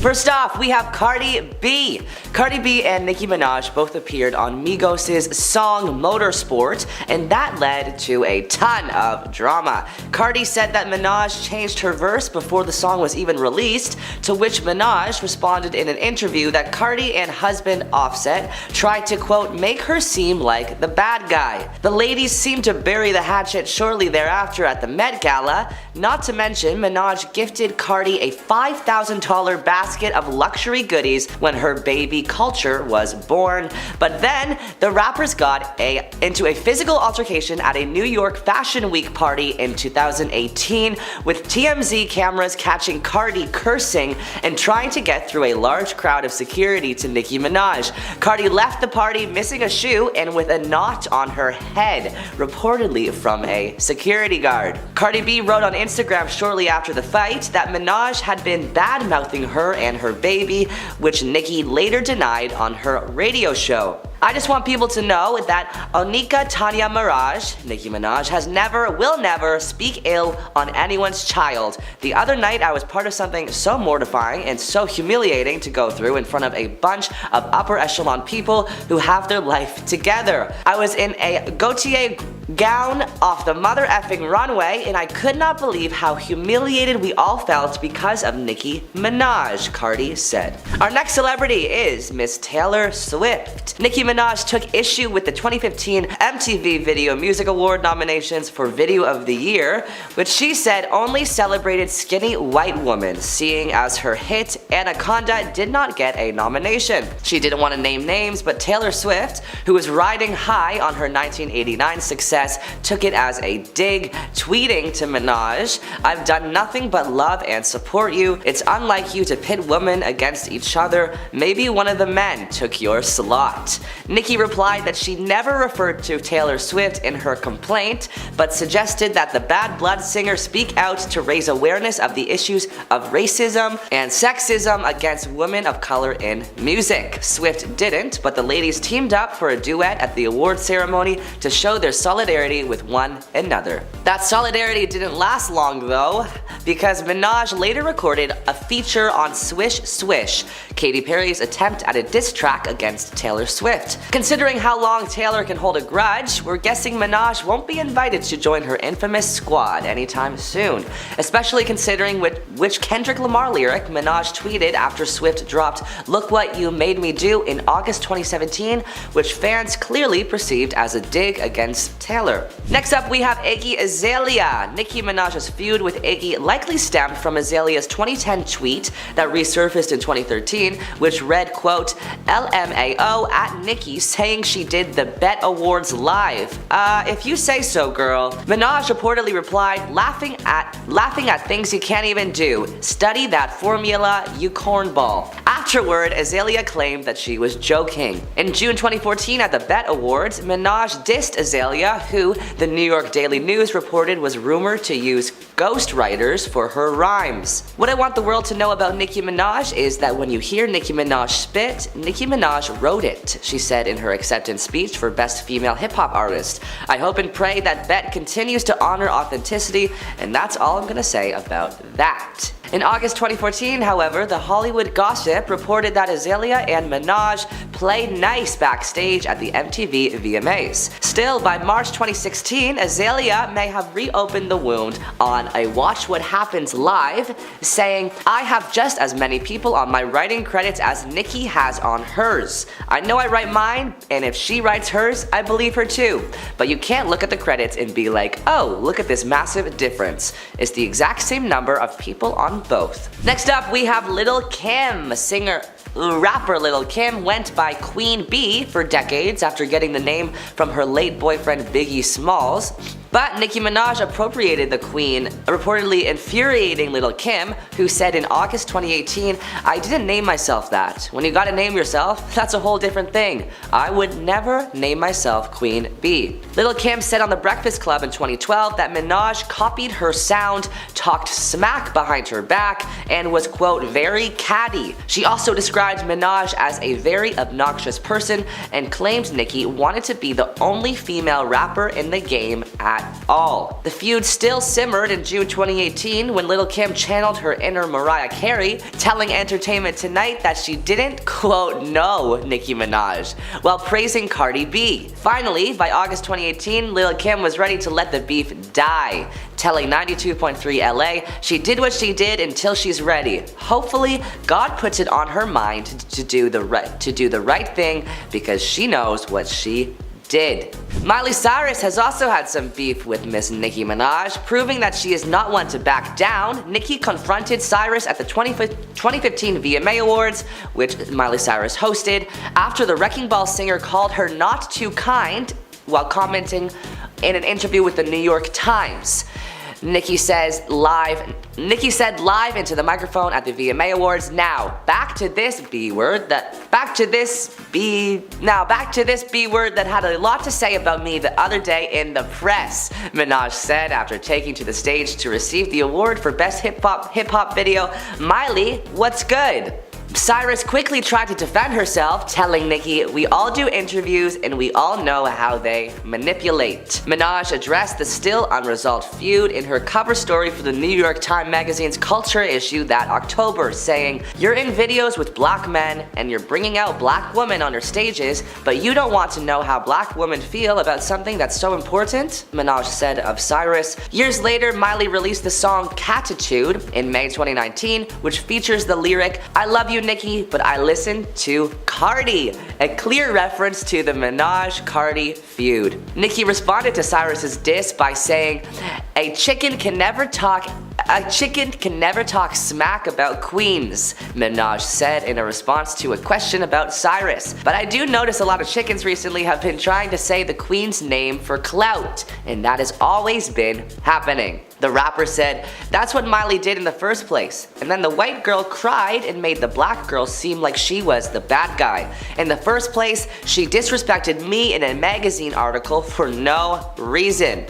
First off, we have Cardi B. Cardi B and Nicki Minaj both appeared on Migos' song Motorsport, and that led to a ton of drama. Cardi said that Minaj changed her verse before the song was even released, to which Minaj responded in an interview that Cardi and husband Offset tried to, quote, make her seem like the bad guy. The ladies seemed to bury the hatchet shortly thereafter at the Met Gala. Not to mention, Minaj gifted Cardi a $5,000 basket of luxury goodies when her baby Culture was born. But then, the rappers got into a physical altercation at a New York Fashion Week party in 2018, with TMZ cameras catching Cardi cursing and trying to get through a large crowd of security to Nicki Minaj. Cardi left the party missing a shoe and with a knot on her head, reportedly from a security guard. Cardi B wrote on Instagram shortly after the fight that Minaj had been bad-mouthing her and her baby, which Nicki later denied on her radio show. I just want people to know that Onika Tanya Mirage, Nicki Minaj, will never speak ill on anyone's child. The other night I was part of something so mortifying and so humiliating to go through in front of a bunch of upper echelon people who have their life together. I was in a Gautier gown off the mother effing runway, and I could not believe how humiliated we all felt because of Nicki Minaj, Cardi said. Our next celebrity is Miss Taylor Swift. Nicki Minaj took issue with the 2015 MTV Video Music Award nominations for Video of the Year, which she said only celebrated Skinny White Woman, seeing as her hit Anaconda did not get a nomination. She didn't want to name names, but Taylor Swift, who was riding high on her 1989 success, took it as a dig, tweeting to Minaj, "I've done nothing but love and support you. It's unlike you to pit women against each other. Maybe one of the men took your slot." Nicki replied that she never referred to Taylor Swift in her complaint, but suggested that the Bad Blood singer speak out to raise awareness of the issues of racism and sexism against women of color in music. Swift didn't, but the ladies teamed up for a duet at the award ceremony to show their solidarity with one another. That solidarity didn't last long though, because Minaj later recorded a feature on Swish Swish, Katy Perry's attempt at a diss track against Taylor Swift. Considering how long Taylor can hold a grudge, we're guessing Minaj won't be invited to join her infamous squad anytime soon, especially considering which Kendrick Lamar lyric Minaj tweeted after Swift dropped "Look What You Made Me Do" in August 2017, which fans clearly perceived as a dig against Taylor. Next up, we have Iggy Azalea. Nicki Minaj's feud with Iggy likely stemmed from Azalea's 2010 tweet that resurfaced in 2013, which read, quote, "LMAO at Nicki saying she did the Bette Awards live. If you say so, girl." Minaj reportedly replied, laughing at things you can't even do. Study that formula, you cornball." Afterward, Azalea claimed that she was joking. In June 2014 at the Bette Awards, Minaj dissed Azalea, who the New York Daily News reported was rumored to use ghostwriters for her rhymes. What I want the world to know about Nicki Minaj is that when you hear Nicki Minaj spit, Nicki Minaj wrote it, she said in her acceptance speech for Best Female Hip Hop Artist. I hope and pray that Bette continues to honor authenticity, and that's all I'm gonna say about that. In August 2014, however, the Hollywood Gossip reported that Azalea and Minaj played nice backstage at the MTV VMAs. Still, by March 2016, Azalea may have reopened the wound on a Watch What Happens Live, saying, "I have just as many people on my writing credits as Nicki has on hers. I know I write mine, and if she writes hers, I believe her too. But you can't look at the credits and be like, oh, look at this massive difference. It's the exact same number of people on both." Next up, we have Lil Kim. Rapper Lil Kim went by Queen Bee for decades after getting the name from her late boyfriend Biggie Smalls. But Nicki Minaj appropriated the queen, reportedly infuriating Lil Kim, who said in August 2018, "I didn't name myself that. When you gotta name yourself, that's a whole different thing. I would never name myself Queen Bee." Lil Kim said on The Breakfast Club in 2012 that Minaj copied her sound, talked smack behind her back, and was, quote, very catty. She also described Minaj as a very obnoxious person and claimed Nicki wanted to be the only female rapper in the game at at all. The feud still simmered in June 2018 when Lil' Kim channeled her inner Mariah Carey, telling Entertainment Tonight that she didn't, quote, know Nicki Minaj, while praising Cardi B. Finally, by August 2018, Lil' Kim was ready to let the beef die, telling 92.3 LA she did what she did until she's ready. Hopefully, God puts it on her mind to do the right thing because she knows what she did. Miley Cyrus has also had some beef with Miss Nicki Minaj, proving that she is not one to back down. Nicki confronted Cyrus at the 2015 VMA Awards, which Miley Cyrus hosted, after the Wrecking Ball singer called her not too kind while commenting in an interview with the New York Times. Nicki said live into the microphone at the VMA Awards, now back to this B word that had a lot to say about me the other day in the press, Minaj said after taking to the stage to receive the award for Best Hip Hop Video. Miley, what's good? Cyrus quickly tried to defend herself, telling Nicki, "We all do interviews and we all know how they manipulate." Minaj addressed the still unresolved feud in her cover story for the New York Times Magazine's Culture issue that October, saying, "You're in videos with black men and you're bringing out black women on your stages, but you don't want to know how black women feel about something that's so important?" Minaj said of Cyrus. Years later, Miley released the song Catitude in May 2019, which features the lyric, "I love you Nicki, but I listen to Cardi," a clear reference to the Minaj-Cardi feud. Nicki responded to Cyrus's diss by saying, A chicken can never talk smack about queens," Minaj said in a response to a question about Cyrus. "But I do notice a lot of chickens recently have been trying to say the queen's name for clout, and that has always been happening." The rapper said, "That's what Miley did in the first place. And then the white girl cried and made the black girl seem like she was the bad guy. In the first place, she disrespected me in a magazine article for no reason."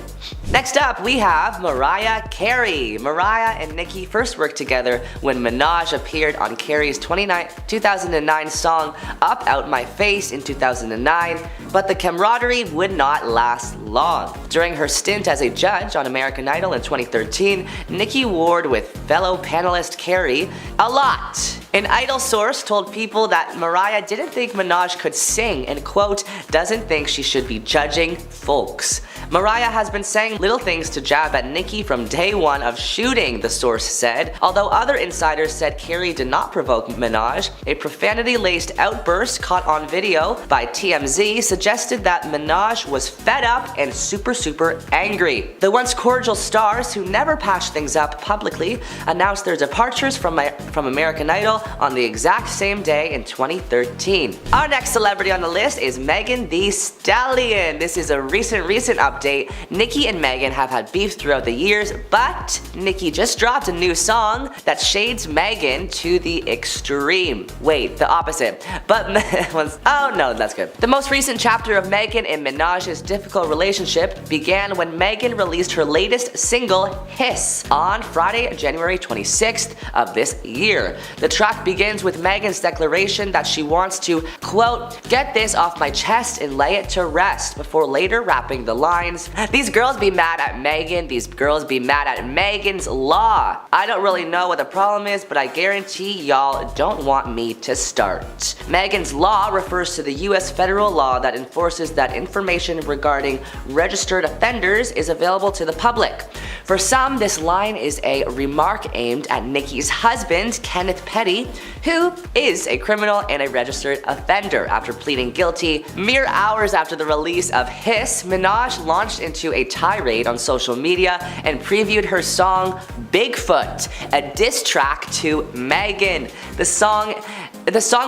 Next up, we have Mariah Carey. Mariah and Nicki first worked together when Minaj appeared on Carey's 2009 song Up Out My Face in 2009, but the camaraderie would not last long. During her stint as a judge on American Idol in 2013, Nicki warred with fellow panelist Carey a lot. An Idol source told People that Mariah didn't think Minaj could sing and, quote, doesn't think she should be judging folks. Mariah has been saying little things to jab at Nicki from day one of shooting, the source said. Although other insiders said Carey did not provoke Minaj, a profanity-laced outburst caught on video by TMZ suggested that Minaj was fed up and super angry. The once cordial stars, who never patched things up publicly, announced their departures from American Idol on the exact same day in 2013. Our next celebrity on the list is Megan Thee Stallion. This is a recent update. Nicki and Megan have had beef throughout the years, but Nicki just dropped a new song that shades Megan to the extreme. Wait, the opposite. Oh no, that's good. The most recent chapter of Megan and Minaj's difficult relationship began when Megan released her latest single, Hiss, on Friday, January 26th of this year. The track begins with Megan's declaration that she wants to, quote, get this off my chest and lay it to rest, before later rapping the lines, these girls be mad at Megan, these girls be mad at Megan's law. I don't really know what the problem is, but I guarantee y'all don't want me to start. Megan's law refers to the US federal law that enforces that information regarding registered offenders is available to the public. For some, this line is a remark aimed at Nicki's husband, Kenneth Petty, who is a criminal and a registered offender. After pleading guilty, mere hours after the release of Hiss, Minaj launched into a tirade on social media and previewed her song Bigfoot, a diss track to Megan. The song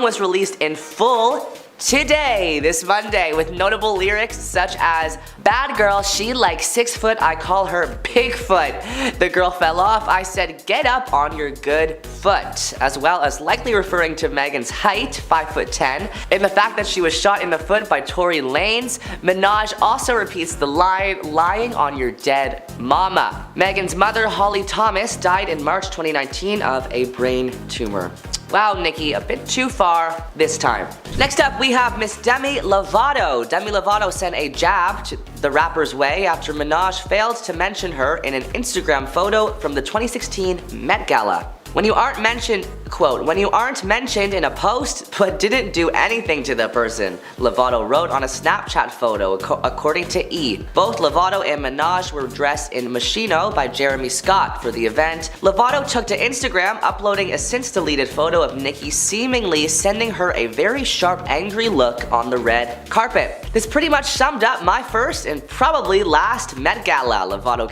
was released in full today, this Monday, with notable lyrics such as, bad girl, she like 6 foot, I call her Bigfoot. The girl fell off, I said get up on your good foot. As well as likely referring to Megan's height, 5'10", and the fact that she was shot in the foot by Tory Lanez. Minaj also repeats the line, lying on your dead mama. Megan's mother, Holly Thomas, died in March 2019 of a brain tumor. Wow, Nicki, a bit too far this time. Next up, we have Miss Demi Lovato. Demi Lovato sent a jab to the rapper's way after Minaj failed to mention her in an Instagram photo from the 2016 Met Gala. When you aren't mentioned, quote, when you aren't mentioned in a post but didn't do anything to the person, Lovato wrote on a Snapchat photo, according to E. Both Lovato and Minaj were dressed in Moschino by Jeremy Scott for the event. Lovato took to Instagram, uploading a since-deleted photo of Nicki seemingly sending her a very sharp, angry look on the red carpet. This pretty much summed up my first and probably last Met Gala. Lovato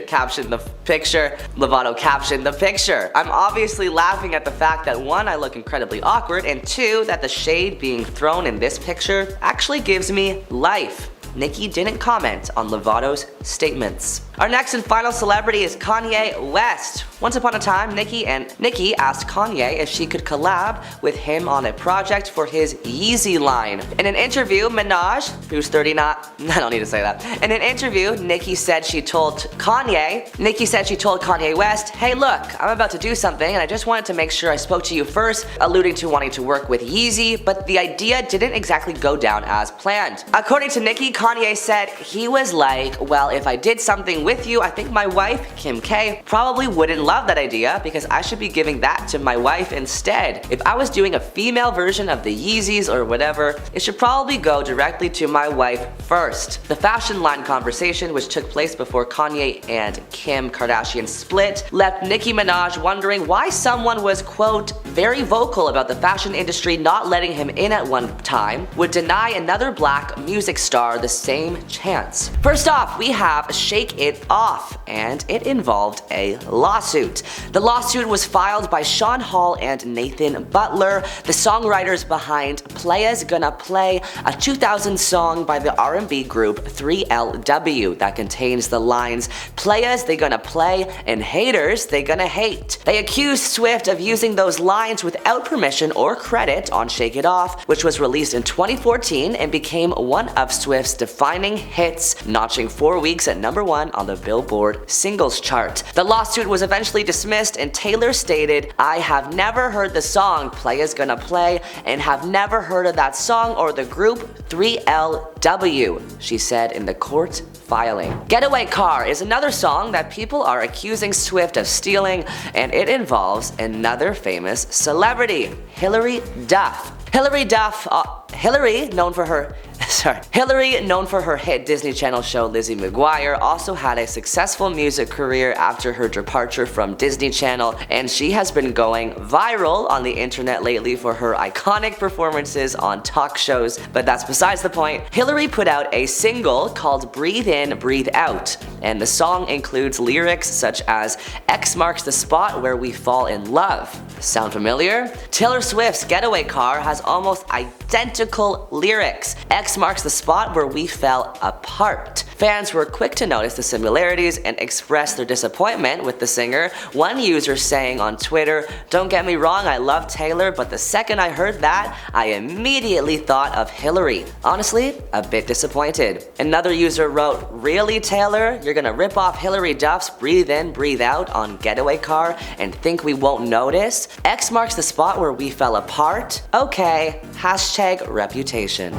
captioned the picture. Lovato captioned the picture. I'm obviously laughing at the fact that 1, I look incredibly awkward, and 2, that the shade being thrown in this picture actually gives me life. Nicki didn't comment on Lovato's statements. Our next and final celebrity is Kanye West. Once upon a time, Nicki asked Kanye if she could collab with him on a project for his Yeezy line. In an interview, Minaj, who's 39, I don't need to say that. In an interview, Nicki said she told Kanye West, "Hey look, I'm about to do something and I just wanted to make sure I spoke to you first," alluding to wanting to work with Yeezy, but the idea didn't exactly go down as planned. According to Nicki, Kanye said he was like, "Well, if I did something with you, I think my wife, Kim K, probably wouldn't love that idea because I should be giving that to my wife instead. If I was doing a female version of the Yeezys or whatever, it should probably go directly to my wife first." The fashion line conversation, which took place before Kanye and Kim Kardashian split, left Nicki Minaj wondering why someone was, quote, very vocal about the fashion industry not letting him in at one time would deny another black music star the same chance. First off, we have Shake It Off, and it involved a lawsuit. The lawsuit was filed by Sean Hall and Nathan Butler, the songwriters behind Playas Gonna Play, a 2000 song by the R&B group 3LW that contains the lines "Playas they gonna play" and "Haters they gonna hate." They accused Swift of using those lines without permission or credit on Shake It Off, which was released in 2014 and became one of Swift's defining hits, notching 4 weeks at #1 on the Billboard singles chart. The lawsuit was eventually dismissed, and Taylor stated, "I have never heard the song Playas Gonna Play and have never heard of that song or the group 3LW," she said in the court filing. Getaway Car is another song that people are accusing Swift of stealing, and it involves another famous celebrity, Hilary Duff. Hilary, known for her hit Disney Channel show Lizzie McGuire, also had a successful music career after her departure from Disney Channel, and she has been going viral on the internet lately for her iconic performances on talk shows, but that's besides the point. Hilary put out a single called Breathe In, Breathe Out, and the song includes lyrics such as "X marks the spot where we fall in love." Sound familiar? Taylor Swift's Getaway Car has almost identical lyrics. "X marks the spot where we fell apart." Fans were quick to notice the similarities and express their disappointment with the singer, one user saying on Twitter, "Don't get me wrong, I love Taylor, but the second I heard that, I immediately thought of Hilary. Honestly, a bit disappointed." Another user wrote, "Really, Taylor? You're gonna rip off Hilary Duff's Breathe In, Breathe Out on Getaway Car and think we won't notice? X marks the spot where we fell apart? Okay, hashtag reputation."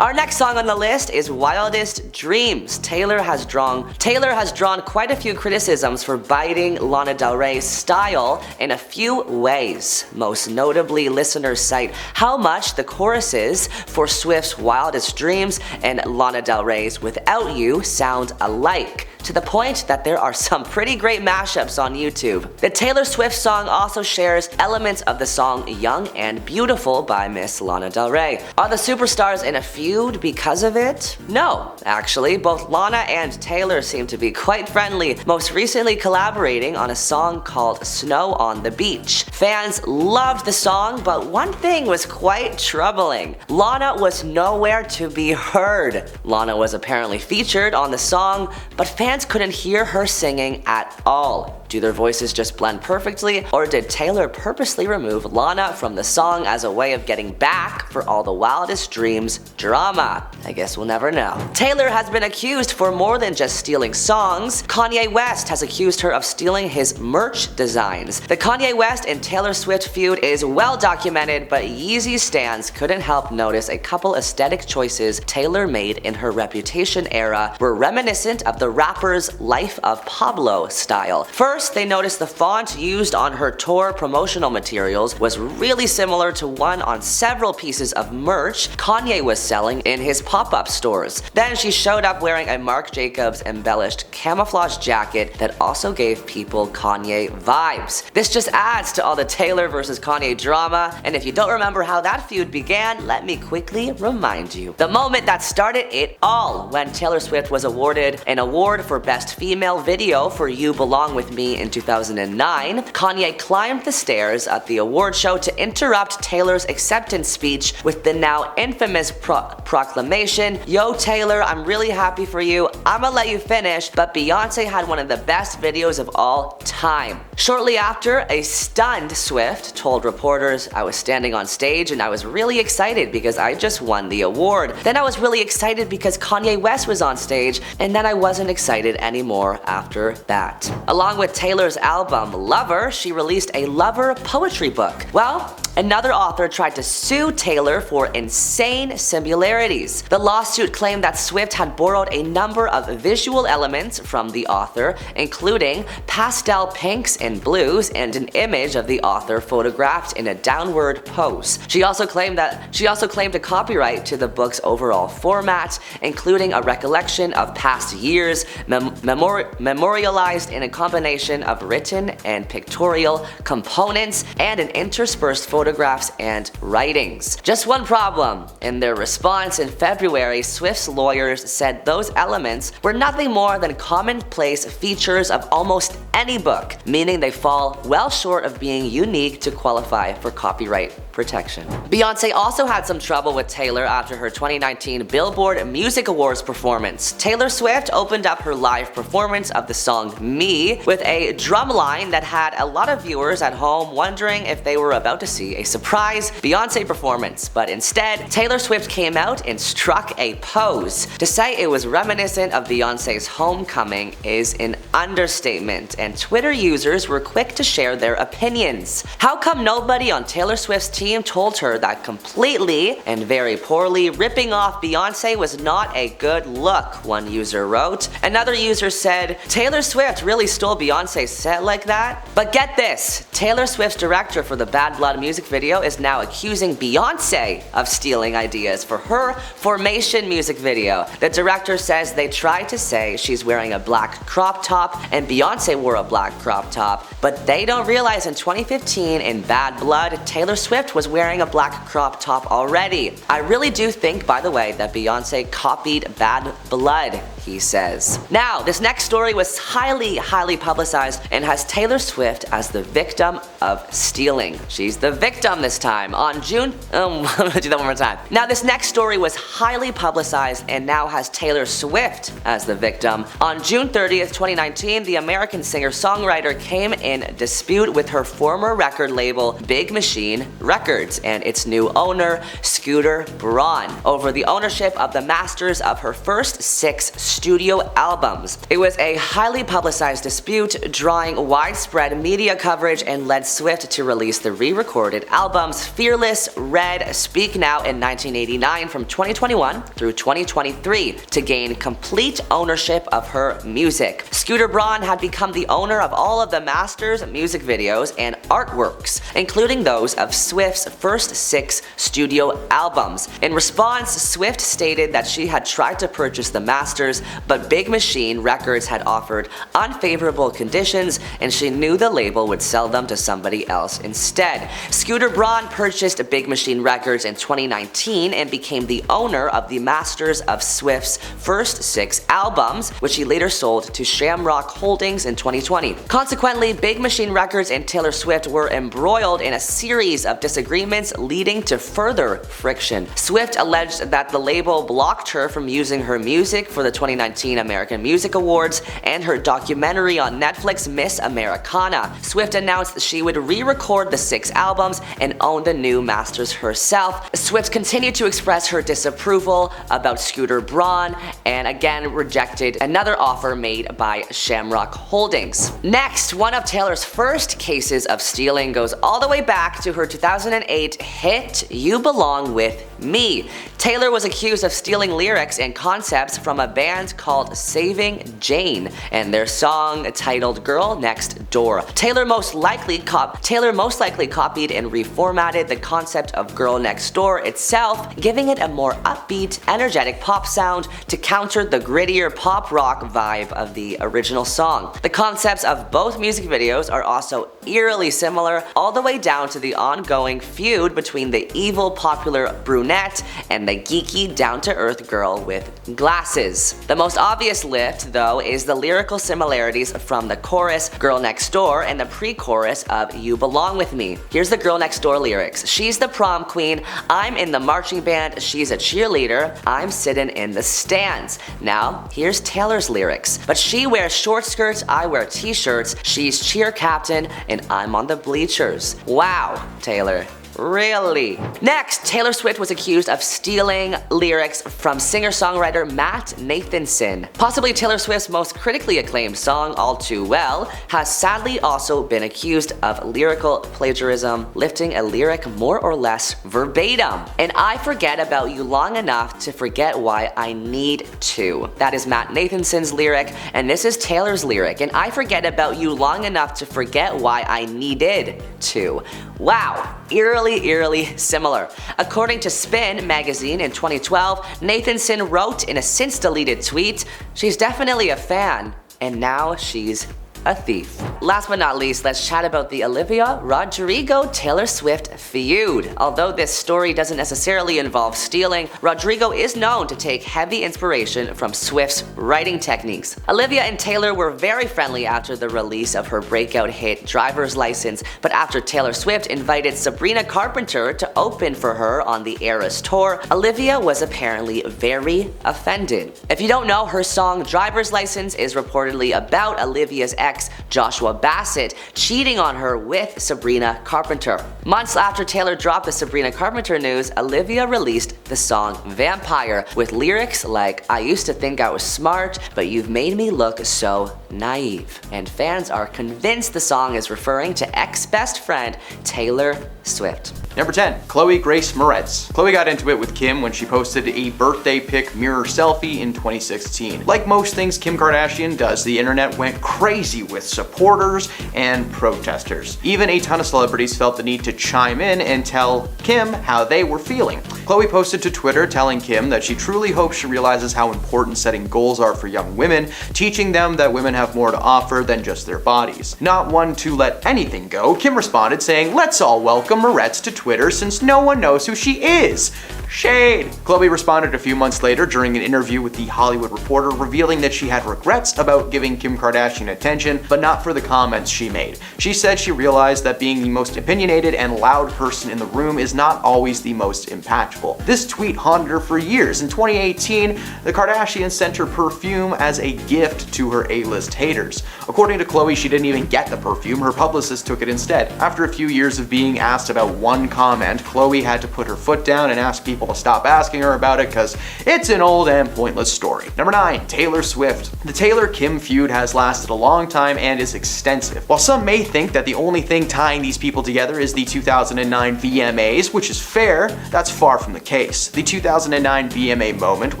Our next song on the list is Wildest Dreams. Taylor has drawn quite a few criticisms for biting Lana Del Rey's style in a few ways. Most notably, listeners cite how much the choruses for Swift's Wildest Dreams and Lana Del Rey's Without You sound alike, to the point that there are some pretty great mashups on YouTube. The Taylor Swift song also shares elements of the song Young and Beautiful by Miss Lana Del Rey. Are the superstars in a feud because of it? No, actually. Both Lana and Taylor seem to be quite friendly, most recently collaborating on a song called Snow on the Beach. Fans loved the song, but one thing was quite troubling. Lana was nowhere to be heard. Lana was apparently featured on the song, but fans couldn't hear her singing at all. Do their voices just blend perfectly, or did Taylor purposely remove Lana from the song as a way of getting back for all the wildest dreams drama? I guess we'll never know. Taylor has been accused for more than just stealing songs. Kanye West has accused her of stealing his merch designs. The Kanye West and Taylor Swift feud is well documented, but Yeezy stans couldn't help notice a couple aesthetic choices Taylor made in her Reputation era were reminiscent of the rapper's Life of Pablo style. First, they noticed the font used on her tour promotional materials was really similar to one on several pieces of merch Kanye was selling in his pop-up stores. Then she showed up wearing a Marc Jacobs embellished camouflage jacket that also gave people Kanye vibes. This just adds to all the Taylor versus Kanye drama, and if you don't remember how that feud began, let me quickly remind you. The moment that started it all, when Taylor Swift was awarded an award for Best Female Video for You Belong With Me in 2009, Kanye climbed the stairs at the award show to interrupt Taylor's acceptance speech with the now infamous proclamation, "Yo Taylor, I'm really happy for you, I'ma let you finish, but Beyonce had one of the best videos of all time." Shortly after, a stunned Swift told reporters, "I was standing on stage and I was really excited because I just won the award. Then I was really excited because Kanye West was on stage, and then I wasn't excited anymore after that." Along with Taylor's album Lover, she released a Lover poetry book. Well, another author tried to sue Taylor for insane similarities. The lawsuit claimed that Swift had borrowed a number of visual elements from the author, including pastel pinks and blues and an image of the author photographed in a downward pose. She also claimed a copyright to the book's overall format, including a recollection of past years memorialized in a combination of written and pictorial components and an interspersed photographs and writings. Just one problem. In their response in February, Swift's lawyers said those elements were nothing more than commonplace features of almost any book, meaning they fall well short of being unique to qualify for copyright protection. Beyonce also had some trouble with Taylor after her 2019 Billboard Music Awards performance. Taylor Swift opened up her live performance of the song Me with a drum line that had a lot of viewers at home wondering if they were about to see a surprise Beyonce performance, but instead, Taylor Swift came out and struck a pose. To say it was reminiscent of Beyonce's Homecoming is an understatement, and Twitter users were quick to share their opinions. How come nobody on Taylor Swift's team told her that completely and very poorly ripping off Beyonce was not a good look, one user wrote. Another user said, Taylor Swift really stole Beyonce's set like that? But get this, Taylor Swift's director for the Bad Blood music video is now accusing Beyonce of stealing ideas for her Formation music video. The director says they tried to say she's wearing a black crop top and Beyonce wore a black crop top, but they don't realize in 2015 in Bad Blood, Taylor Swift was wearing a black crop top already. I really do think, by the way, that Beyonce copied Bad Blood, he says. Now, this next story was highly publicized and has Taylor Swift as the victim of stealing. She's the victim this time. On June, I'm gonna do that one more time. Now, this next story was highly publicized and now has Taylor Swift as the victim. On June 30th, 2019, the American singer-songwriter came in dispute with her former record label, Big Machine Records, and its new owner, Scooter Braun, over the ownership of the masters of her first 6 studio albums. It was a highly publicized dispute, drawing widespread media coverage and led Swift to release the re-recorded albums Fearless, Red, Speak Now in 1989 from 2021 through 2023 to gain complete ownership of her music. Scooter Braun had become the owner of all of the masters, music videos, and artworks, including those of Swift's first 6 studio albums. In response, Swift stated that she had tried to purchase the masters, but Big Machine Records had offered unfavorable conditions and she knew the label would sell them to somebody else instead. Scooter Braun purchased Big Machine Records in 2019 and became the owner of the masters of Swift's first 6 albums, which he later sold to Shamrock Holdings in 2020. Consequently, Big Machine Records and Taylor Swift were embroiled in a series of disagreements leading to further friction. Swift alleged that the label blocked her from using her music for the 2019 American Music Awards and her documentary on Netflix, Miss Americana. Swift announced that she would re-record the 6 albums and own the new masters herself. Swift continued to express her disapproval about Scooter Braun and again rejected another offer made by Shamrock Holdings. Next, one of Taylor's first cases of stealing goes all the way back to her 2008 hit You Belong With Me. Taylor was accused of stealing lyrics and concepts from a band called Saving Jane and their song titled Girl Next Door. Taylor most likely copied and reformatted the concept of Girl Next Door itself, giving it a more upbeat, energetic pop sound to counter the grittier pop rock vibe of the original song. The concepts of both music videos are also eerily similar, all the way down to the ongoing feud between the evil popular brunette and the geeky, down-to-earth girl with glasses. The most obvious lift, though, is the lyrical similarities from the chorus Girl Next Door and the pre-chorus of You Belong With Me. Here's the Girl Next Door lyrics. She's the prom queen, I'm in the marching band, she's a cheerleader, I'm sitting in the stands. Now, here's Taylor's lyrics. But she wears short skirts, I wear t-shirts, she's cheer captain, and I'm on the bleachers. Wow, Taylor. Really? Next, Taylor Swift was accused of stealing lyrics from singer-songwriter Matt Nathanson. Possibly Taylor Swift's most critically acclaimed song, All Too Well, has sadly also been accused of lyrical plagiarism, lifting a lyric more or less verbatim. And I forget about you long enough to forget why I need to. That is Matt Nathanson's lyric, and this is Taylor's lyric. And I forget about you long enough to forget why I needed to. Wow, eerily similar. According to Spin magazine in 2012, Nathanson wrote in a since deleted tweet, "She's definitely a fan, and now she's a thief." Last but not least, let's chat about the Olivia-Rodrigo Taylor Swift feud. Although this story doesn't necessarily involve stealing, Rodrigo is known to take heavy inspiration from Swift's writing techniques. Olivia and Taylor were very friendly after the release of her breakout hit Driver's License, but after Taylor Swift invited Sabrina Carpenter to open for her on the Eras tour, Olivia was apparently very offended. If you don't know, her song Driver's License is reportedly about Olivia's ex Joshua Bassett cheating on her with Sabrina Carpenter. Months after Taylor dropped the Sabrina Carpenter news, Olivia released the song Vampire with lyrics like, "I used to think I was smart, but you've made me look so naive." And fans are convinced the song is referring to ex-best friend Taylor Swift. Number 10. Chloe Grace Moretz. Chloe got into it with Kim when she posted a birthday pic mirror selfie in 2016. Like most things Kim Kardashian does, the internet went crazy with supporters and protesters. Even a ton of celebrities felt the need to chime in and tell Kim how they were feeling. Chloe posted to Twitter telling Kim that she truly hopes she realizes how important setting goals are for young women, teaching them that women have more to offer than just their bodies. Not one to let anything go, Kim responded saying, "Let's all welcome Moretz to Twitter since no one knows who she is." Shade! Chloe responded a few months later during an interview with The Hollywood Reporter, revealing that she had regrets about giving Kim Kardashian attention, but not for the comments she made. She said she realized that being the most opinionated and loud person in the room is not always the most impactful. This tweet haunted her for years. In 2018, the Kardashians sent her perfume as a gift to her A-list haters. According to Chloe, she didn't even get the perfume, her publicist took it instead. After a few years of being asked about one comment, Chloe had to put her foot down and ask people to stop asking her about it because it's an old and pointless story. Number 9. Taylor Swift. The Taylor-Kim feud has lasted a long time and is extensive. While some may think that the only thing tying these people together is the 2009 VMAs, which is fair, that's far from the case. The 2009 VMA moment,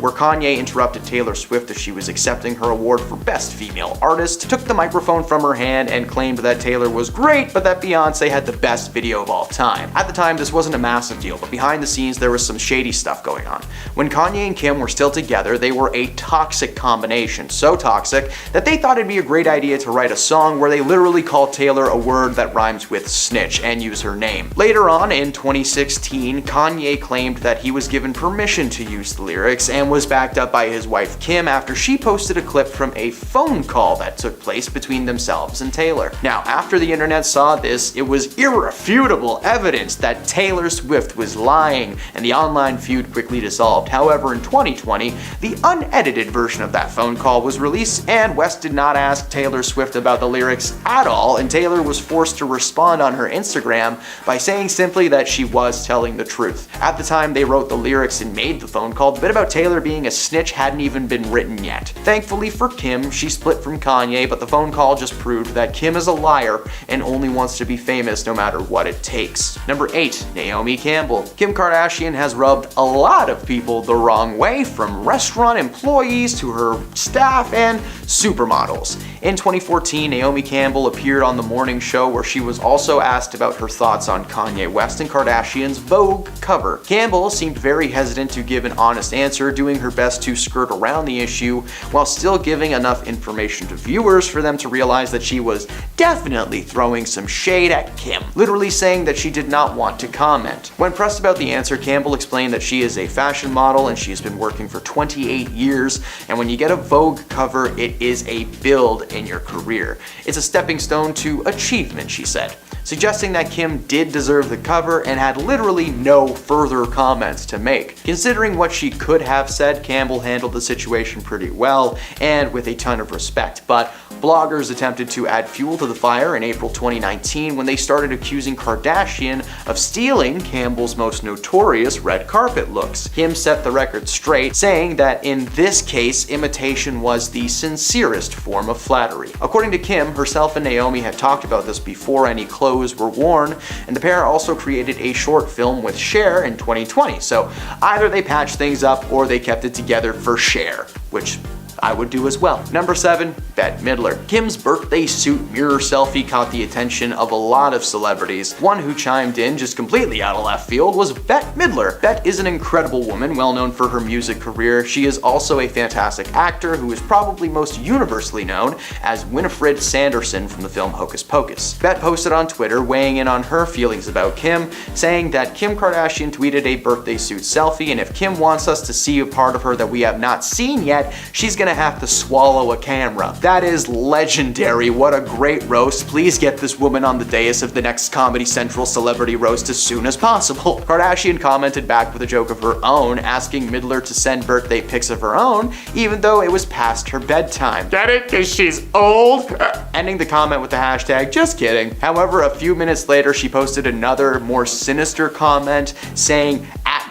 where Kanye interrupted Taylor Swift as she was accepting her award for Best Female Artist, took the microphone from her hand and claimed that Taylor was great, but that Beyonce had the best video of all time. At the time, this wasn't a massive deal, but behind the scenes there was some shady stuff going on. When Kanye and Kim were still together, they were a toxic combination, so toxic that they thought it'd be a great idea to write a song where they literally call Taylor a word that rhymes with snitch and use her name. Later on in 2016, Kanye claimed claimed that he was given permission to use the lyrics and was backed up by his wife Kim after she posted a clip from a phone call that took place between themselves and Taylor. Now, after the internet saw this, it was irrefutable evidence that Taylor Swift was lying, and the online feud quickly dissolved. However, in 2020, the unedited version of that phone call was released, and West did not ask Taylor Swift about the lyrics at all, and Taylor was forced to respond on her Instagram by saying simply that she was telling the truth. At the time they wrote the lyrics and made the phone call, the bit about Taylor being a snitch hadn't even been written yet. Thankfully for Kim, she split from Kanye, but the phone call just proved that Kim is a liar and only wants to be famous no matter what it takes. Number 8. Naomi Campbell. Kim Kardashian has rubbed a lot of people the wrong way, from restaurant employees to her staff and supermodels. In 2014, Naomi Campbell appeared on The Morning Show, where she was also asked about her thoughts on Kanye West and Kardashian's Vogue cover. Campbell seemed very hesitant to give an honest answer, doing her best to skirt around the issue while still giving enough information to viewers for them to realize that she was definitely throwing some shade at Kim, literally saying that she did not want to comment. When pressed about the answer, Campbell explained that she is a fashion model and she's been working for 28 years, and when you get a Vogue cover, it is a build in your career. It's a stepping stone to achievement, she said, suggesting that Kim did deserve the cover and had literally no further comments to make. Considering what she could have said, Campbell handled the situation pretty well and with a ton of respect, but bloggers attempted to add fuel to the fire in April 2019 when they started accusing Kardashian of stealing Campbell's most notorious red carpet looks. Kim set the record straight, saying that in this case, imitation was the sincerest form of flattery. According to Kim, herself and Naomi had talked about this before any clothes were worn, and the pair also created a short film with Cher in 2020, so either they patched things up or they kept it together for Cher, which I would do as well. Number 7, Bette Midler. Kim's birthday suit mirror selfie caught the attention of a lot of celebrities. One who chimed in just completely out of left field was Bette Midler. Bette is an incredible woman, well known for her music career. She is also a fantastic actor who is probably most universally known as Winifred Sanderson from the film Hocus Pocus. Bette posted on Twitter weighing in on her feelings about Kim, saying that Kim Kardashian tweeted a birthday suit selfie, and if Kim wants us to see a part of her that we have not seen yet, she's gonna have to swallow a camera. That is legendary. What a great roast. Please get this woman on the dais of the next Comedy Central celebrity roast as soon as possible. Kardashian commented back with a joke of her own, asking Midler to send birthday pics of her own, even though it was past her bedtime. Get it? Cause she's old? Ending the comment with the hashtag, just kidding. However, a few minutes later, she posted another, more sinister comment saying,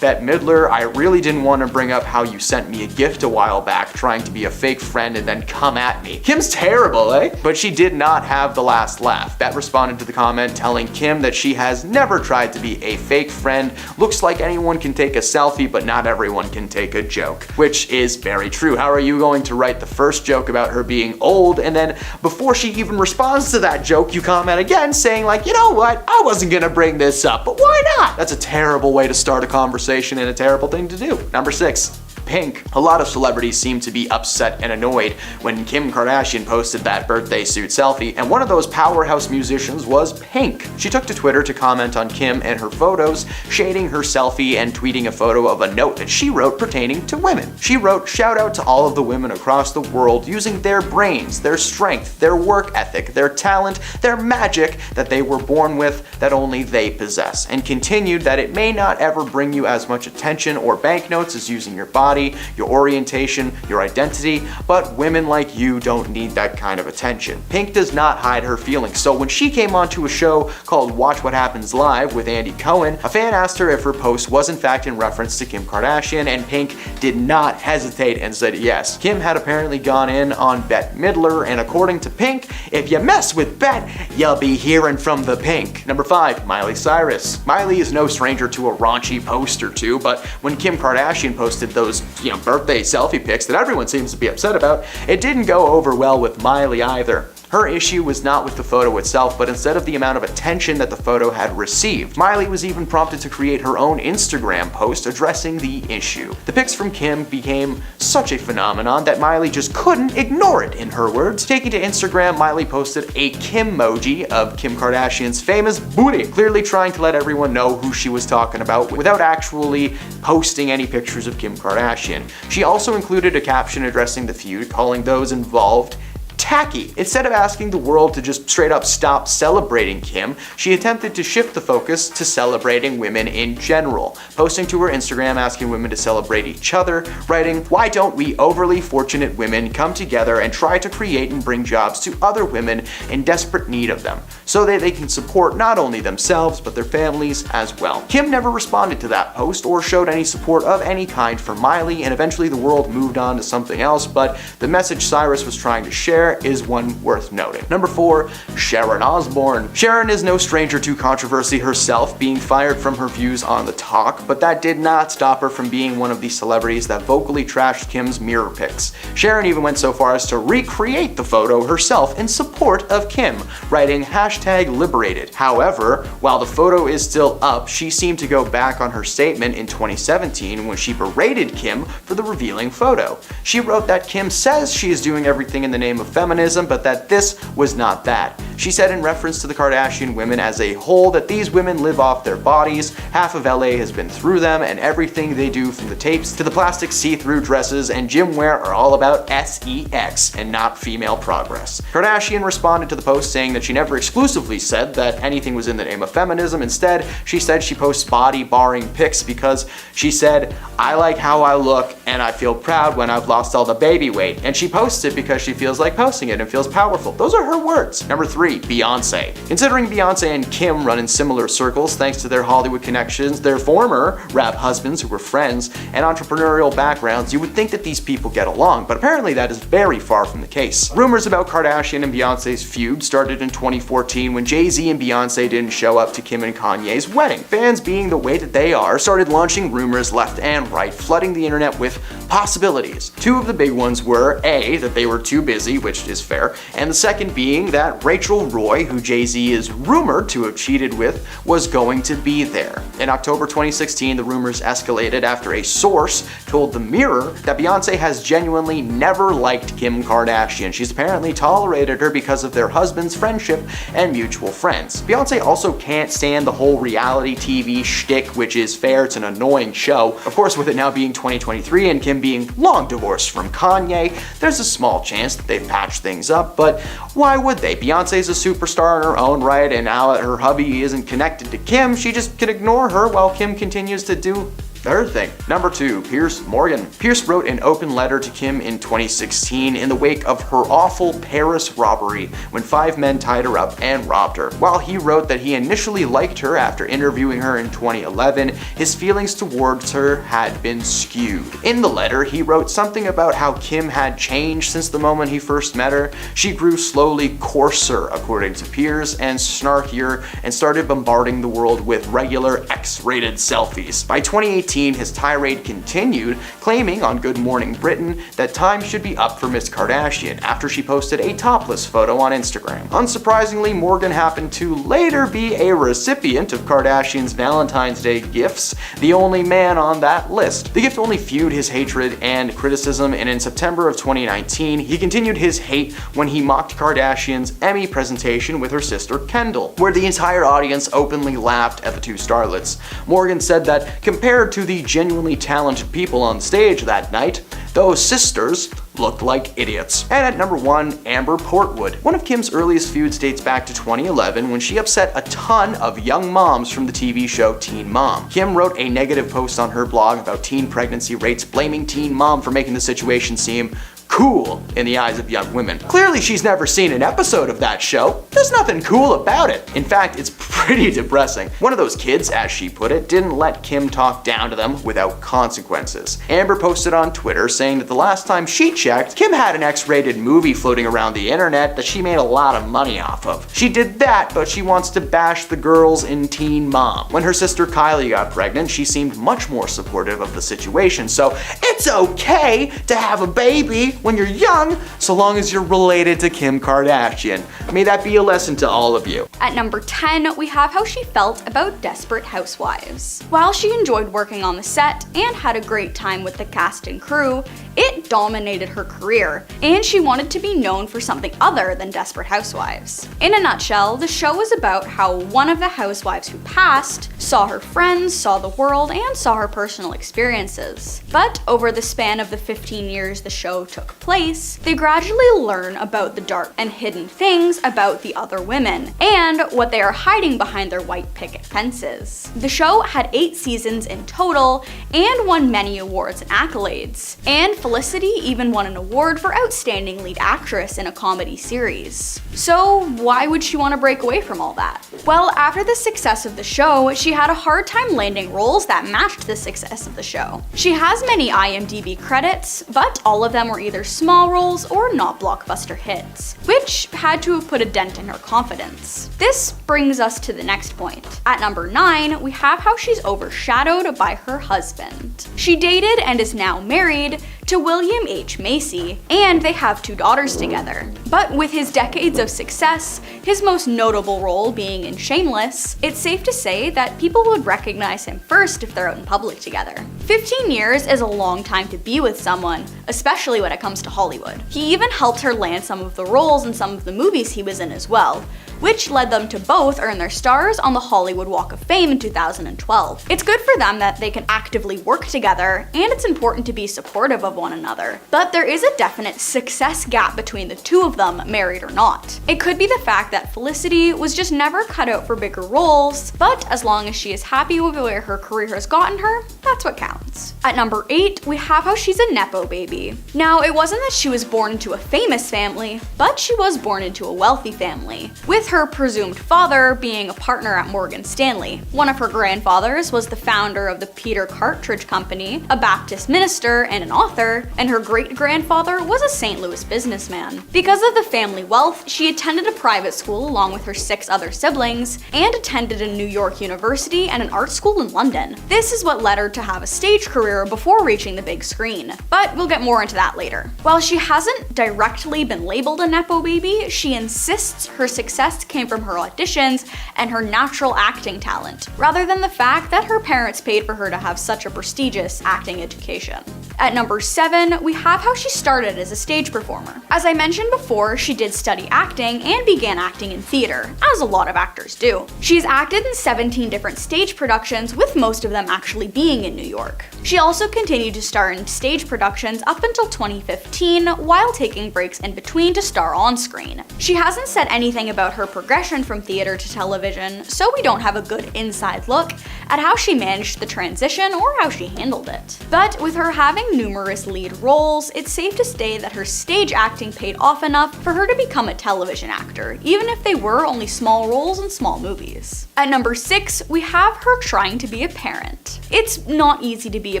Bette Midler, I really didn't want to bring up how you sent me a gift a while back trying to be a fake friend and then come at me. Kim's terrible, eh? But she did not have the last laugh. Bette responded to the comment telling Kim that she has never tried to be a fake friend. Looks like anyone can take a selfie, but not everyone can take a joke. Which is very true. How are you going to write the first joke about her being old, and then before she even responds to that joke, you comment again saying like, you know what, I wasn't gonna bring this up, but why not? That's a terrible way to start a conversation and a terrible thing to do. Number 6. Pink. A lot of celebrities seemed to be upset and annoyed when Kim Kardashian posted that birthday suit selfie, and one of those powerhouse musicians was Pink. She took to Twitter to comment on Kim and her photos, shading her selfie and tweeting a photo of a note that she wrote pertaining to women. She wrote, "Shout out to all of the women across the world using their brains, their strength, their work ethic, their talent, their magic that they were born with that only they possess," and continued that it may not ever bring you as much attention or banknotes as using your body, your orientation, your identity, but women like you don't need that kind of attention. Pink does not hide her feelings, so when she came onto a show called Watch What Happens Live with Andy Cohen, a fan asked her if her post was in fact in reference to Kim Kardashian, and Pink did not hesitate and said yes. Kim had apparently gone in on Bette Midler, and according to Pink, if you mess with Bette, you'll be hearing from the Pink. Number 5, Miley Cyrus. Miley is no stranger to a raunchy post or two, but when Kim Kardashian posted those birthday selfie pics that everyone seems to be upset about, it didn't go over well with Miley either. Her issue was not with the photo itself, but instead of the amount of attention that the photo had received. Miley was even prompted to create her own Instagram post addressing the issue. The pics from Kim became such a phenomenon that Miley just couldn't ignore it, in her words. Taking to Instagram, Miley posted a Kim-moji of Kim Kardashian's famous booty, clearly trying to let everyone know who she was talking about without actually posting any pictures of Kim Kardashian. She also included a caption addressing the feud, calling those involved tacky. Instead of asking the world to just straight up stop celebrating Kim, she attempted to shift the focus to celebrating women in general, posting to her Instagram asking women to celebrate each other, writing, "Why don't we overly fortunate women come together and try to create and bring jobs to other women in desperate need of them, so that they can support not only themselves but their families as well." Kim never responded to that post or showed any support of any kind for Miley, and eventually the world moved on to something else, but the message Cyrus was trying to share is one worth noting. Number 4, Sharon Osbourne. Sharon is no stranger to controversy herself, being fired from her views on the talk, but that did not stop her from being one of the celebrities that vocally trashed Kim's mirror pics. Sharon even went so far as to recreate the photo herself in support of Kim, writing #liberated. However, while the photo is still up, she seemed to go back on her statement in 2017 when she berated Kim for the revealing photo. She wrote that Kim says she is doing everything in the name of feminism, but that this was not that. She said in reference to the Kardashian women as a whole that these women live off their bodies, half of LA has been through them, and everything they do from the tapes to the plastic see-through dresses and gym wear are all about sex and not female progress. Kardashian responded to the post saying that she never exclusively said that anything was in the name of feminism. Instead, she said she posts body-barring pics because she said, "I like how I look and I feel proud when I've lost all the baby weight," and she posts it because she feels like posting it and feels powerful. Those are her words. Number 3, Beyonce. Considering Beyonce and Kim run in similar circles thanks to their Hollywood connections, their former rap husbands who were friends, and entrepreneurial backgrounds, you would think that these people get along, but apparently that is very far from the case. Rumors about Kardashian and Beyonce's feud started in 2014 when Jay-Z and Beyonce didn't show up to Kim and Kanye's wedding. Fans, being the way that they are, started launching rumors left and right, flooding the internet with possibilities. 2 of the big ones were A, that they were too busy, which is fair, and the second being that Rachel Roy, who Jay-Z is rumored to have cheated with, was going to be there. In October 2016, the rumors escalated after a source told The Mirror that Beyonce has genuinely never liked Kim Kardashian. She's apparently tolerated her because of their husband's friendship and mutual friends. Beyonce also can't stand the whole reality TV shtick, which is fair, it's an annoying show. Of course, with it now being 2023 and Kim being long divorced from Kanye, there's a small chance that they've patched things up, but why would they? Beyonce's a superstar in her own right, and now that her hubby isn't connected to Kim, she just can ignore her while Kim continues to do her thing. Number 2, Piers Morgan. Piers wrote an open letter to Kim in 2016 in the wake of her awful Paris robbery when 5 men tied her up and robbed her. While he wrote that he initially liked her after interviewing her in 2011, his feelings towards her had been skewed. In the letter, he wrote something about how Kim had changed since the moment he first met her. She grew slowly coarser, according to Piers, and snarkier, and started bombarding the world with regular X-rated selfies. By 2018, his tirade continued, claiming on Good Morning Britain that time should be up for Miss Kardashian after she posted a topless photo on Instagram. Unsurprisingly, Morgan happened to later be a recipient of Kardashian's Valentine's Day gifts, the only man on that list. The gift only fueled his hatred and criticism, and in September of 2019, he continued his hate when he mocked Kardashian's Emmy presentation with her sister Kendall, where the entire audience openly laughed at the 2 starlets. Morgan said that compared to the genuinely talented people on stage that night, those sisters looked like idiots. And at number 1, Amber Portwood. One of Kim's earliest feuds dates back to 2011 when she upset a ton of young moms from the TV show Teen Mom. Kim wrote a negative post on her blog about teen pregnancy rates, blaming Teen Mom for making the situation seem cool in the eyes of young women. Clearly, she's never seen an episode of that show. There's nothing cool about it. In fact, it's pretty depressing. One of those kids, as she put it, didn't let Kim talk down to them without consequences. Amber posted on Twitter saying that the last time she checked, Kim had an X-rated movie floating around the internet that she made a lot of money off of. She did that, but she wants to bash the girls in Teen Mom. When her sister Kylie got pregnant, she seemed much more supportive of the situation, so it's okay to have a baby when you're young, so long as you're related to Kim Kardashian. May that be a lesson to all of you. At number 10, we have how she felt about Desperate Housewives. While she enjoyed working on the set and had a great time with the cast and crew, it dominated her career, and she wanted to be known for something other than Desperate Housewives. In a nutshell, the show was about how one of the housewives who passed saw her friends, saw the world, and saw her personal experiences. But over the span of the 15 years the show took place, they gradually learn about the dark and hidden things about the other women, and what they are hiding behind their white picket fences. The show had 8 seasons in total, and won many awards and accolades. And Felicity even won an award for Outstanding Lead Actress in a Comedy Series. So why would she want to break away from all that? Well, after the success of the show, she had a hard time landing roles that matched the success of the show. She has many IMDb credits, but all of them were either small roles or not blockbuster hits, which had to have put a dent in her confidence. This brings us to the next point. At number 9, we have how she's overshadowed by her husband. She dated and is now married to William H. Macy, and they have 2 daughters together. But with his decades of success, his most notable role being in Shameless, it's safe to say that people would recognize him first if they're out in public together. 15 years is a long time to be with someone, especially when it comes to Hollywood. He even helped her land some of the roles in some of the movies he was in as well, which led them to both earn their stars on the Hollywood Walk of Fame in 2012. It's good for them that they can actively work together, and it's important to be supportive of one another. But there is a definite success gap between the two of them, married or not. It could be the fact that Felicity was just never cut out for bigger roles, but as long as she is happy with where her career has gotten her, that's what counts. At number 8, we have how she's a Nepo baby. Now, it wasn't that she was born into a famous family, but she was born into a wealthy family, with her presumed father being a partner at Morgan Stanley. One of her grandfathers was the founder of the Peter Cartridge Company, a Baptist minister and an author, and her great-grandfather was a St. Louis businessman. Because of the family wealth, she attended a private school along with her 6 other siblings, and attended a New York university and an art school in London. This is what led her to have a stage career before reaching the big screen, but we'll get more into that later. While she hasn't directly been labeled a Nepo baby, she insists her success came from her auditions and her natural acting talent, rather than the fact that her parents paid for her to have such a prestigious acting education. At number 7, we have how she started as a stage performer. As I mentioned before, she did study acting and began acting in theater, as a lot of actors do. She's acted in 17 different stage productions, with most of them actually being in New York. She also continued to star in stage productions up until 2015, while taking breaks in between to star on screen. She hasn't said anything about her progression from theater to television, so we don't have a good inside look at how she managed the transition or how she handled it. But with her having numerous lead roles, it's safe to say that her stage acting paid off enough for her to become a television actor, even if they were only small roles in small movies. At number 6, we have her trying to be a parent. It's not easy to be a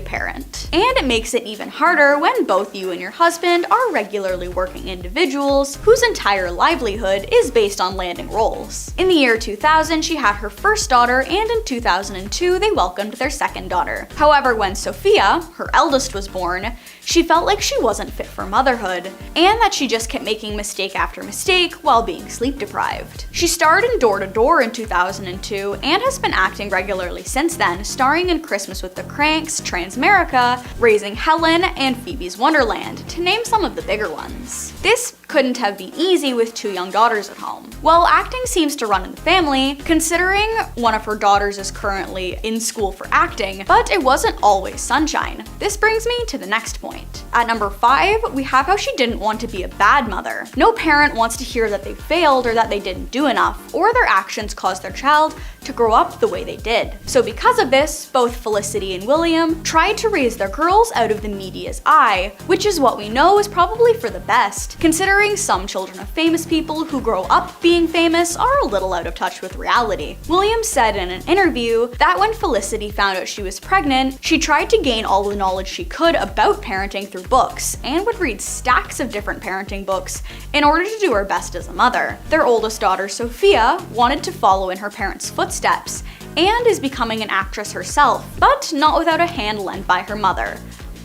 parent, and it makes it even harder when both you and your husband are regularly working individuals whose entire livelihood is based on landing roles. In the year 2000, she had her first daughter, and in 2002, they welcomed their second daughter. However, when Sophia, her eldest, was born, she felt like she wasn't fit for motherhood, and that she just kept making mistake after mistake while being sleep deprived. She starred in Door to Door in 2002 and has been acting regularly since then, starring in Christmas with the Cranks, Transamerica, Raising Helen, and Phoebe's Wonderland, to name some of the bigger ones. This couldn't have been easy with 2 young daughters at home. Well, acting seems to run in the family, considering one of her daughters is currently in school for acting, but it wasn't always sunshine. This brings me to the next point. At number 5, we have how she didn't want to be a bad mother. No parent wants to hear that they failed or that they didn't do enough, or their actions caused their child to grow up the way they did. So because of this, both Felicity and William tried to raise their girls out of the media's eye, which is what we know is probably for the best, considering some children of famous people who grow up being famous are a little out of touch with reality. William said in an interview that when Felicity found out she was pregnant, she tried to gain all the knowledge she could about parenting through books, and would read stacks of different parenting books in order to do her best as a mother. Their oldest daughter, Sophia, wanted to follow in her parents' footsteps, and is becoming an actress herself, but not without a hand lent by her mother.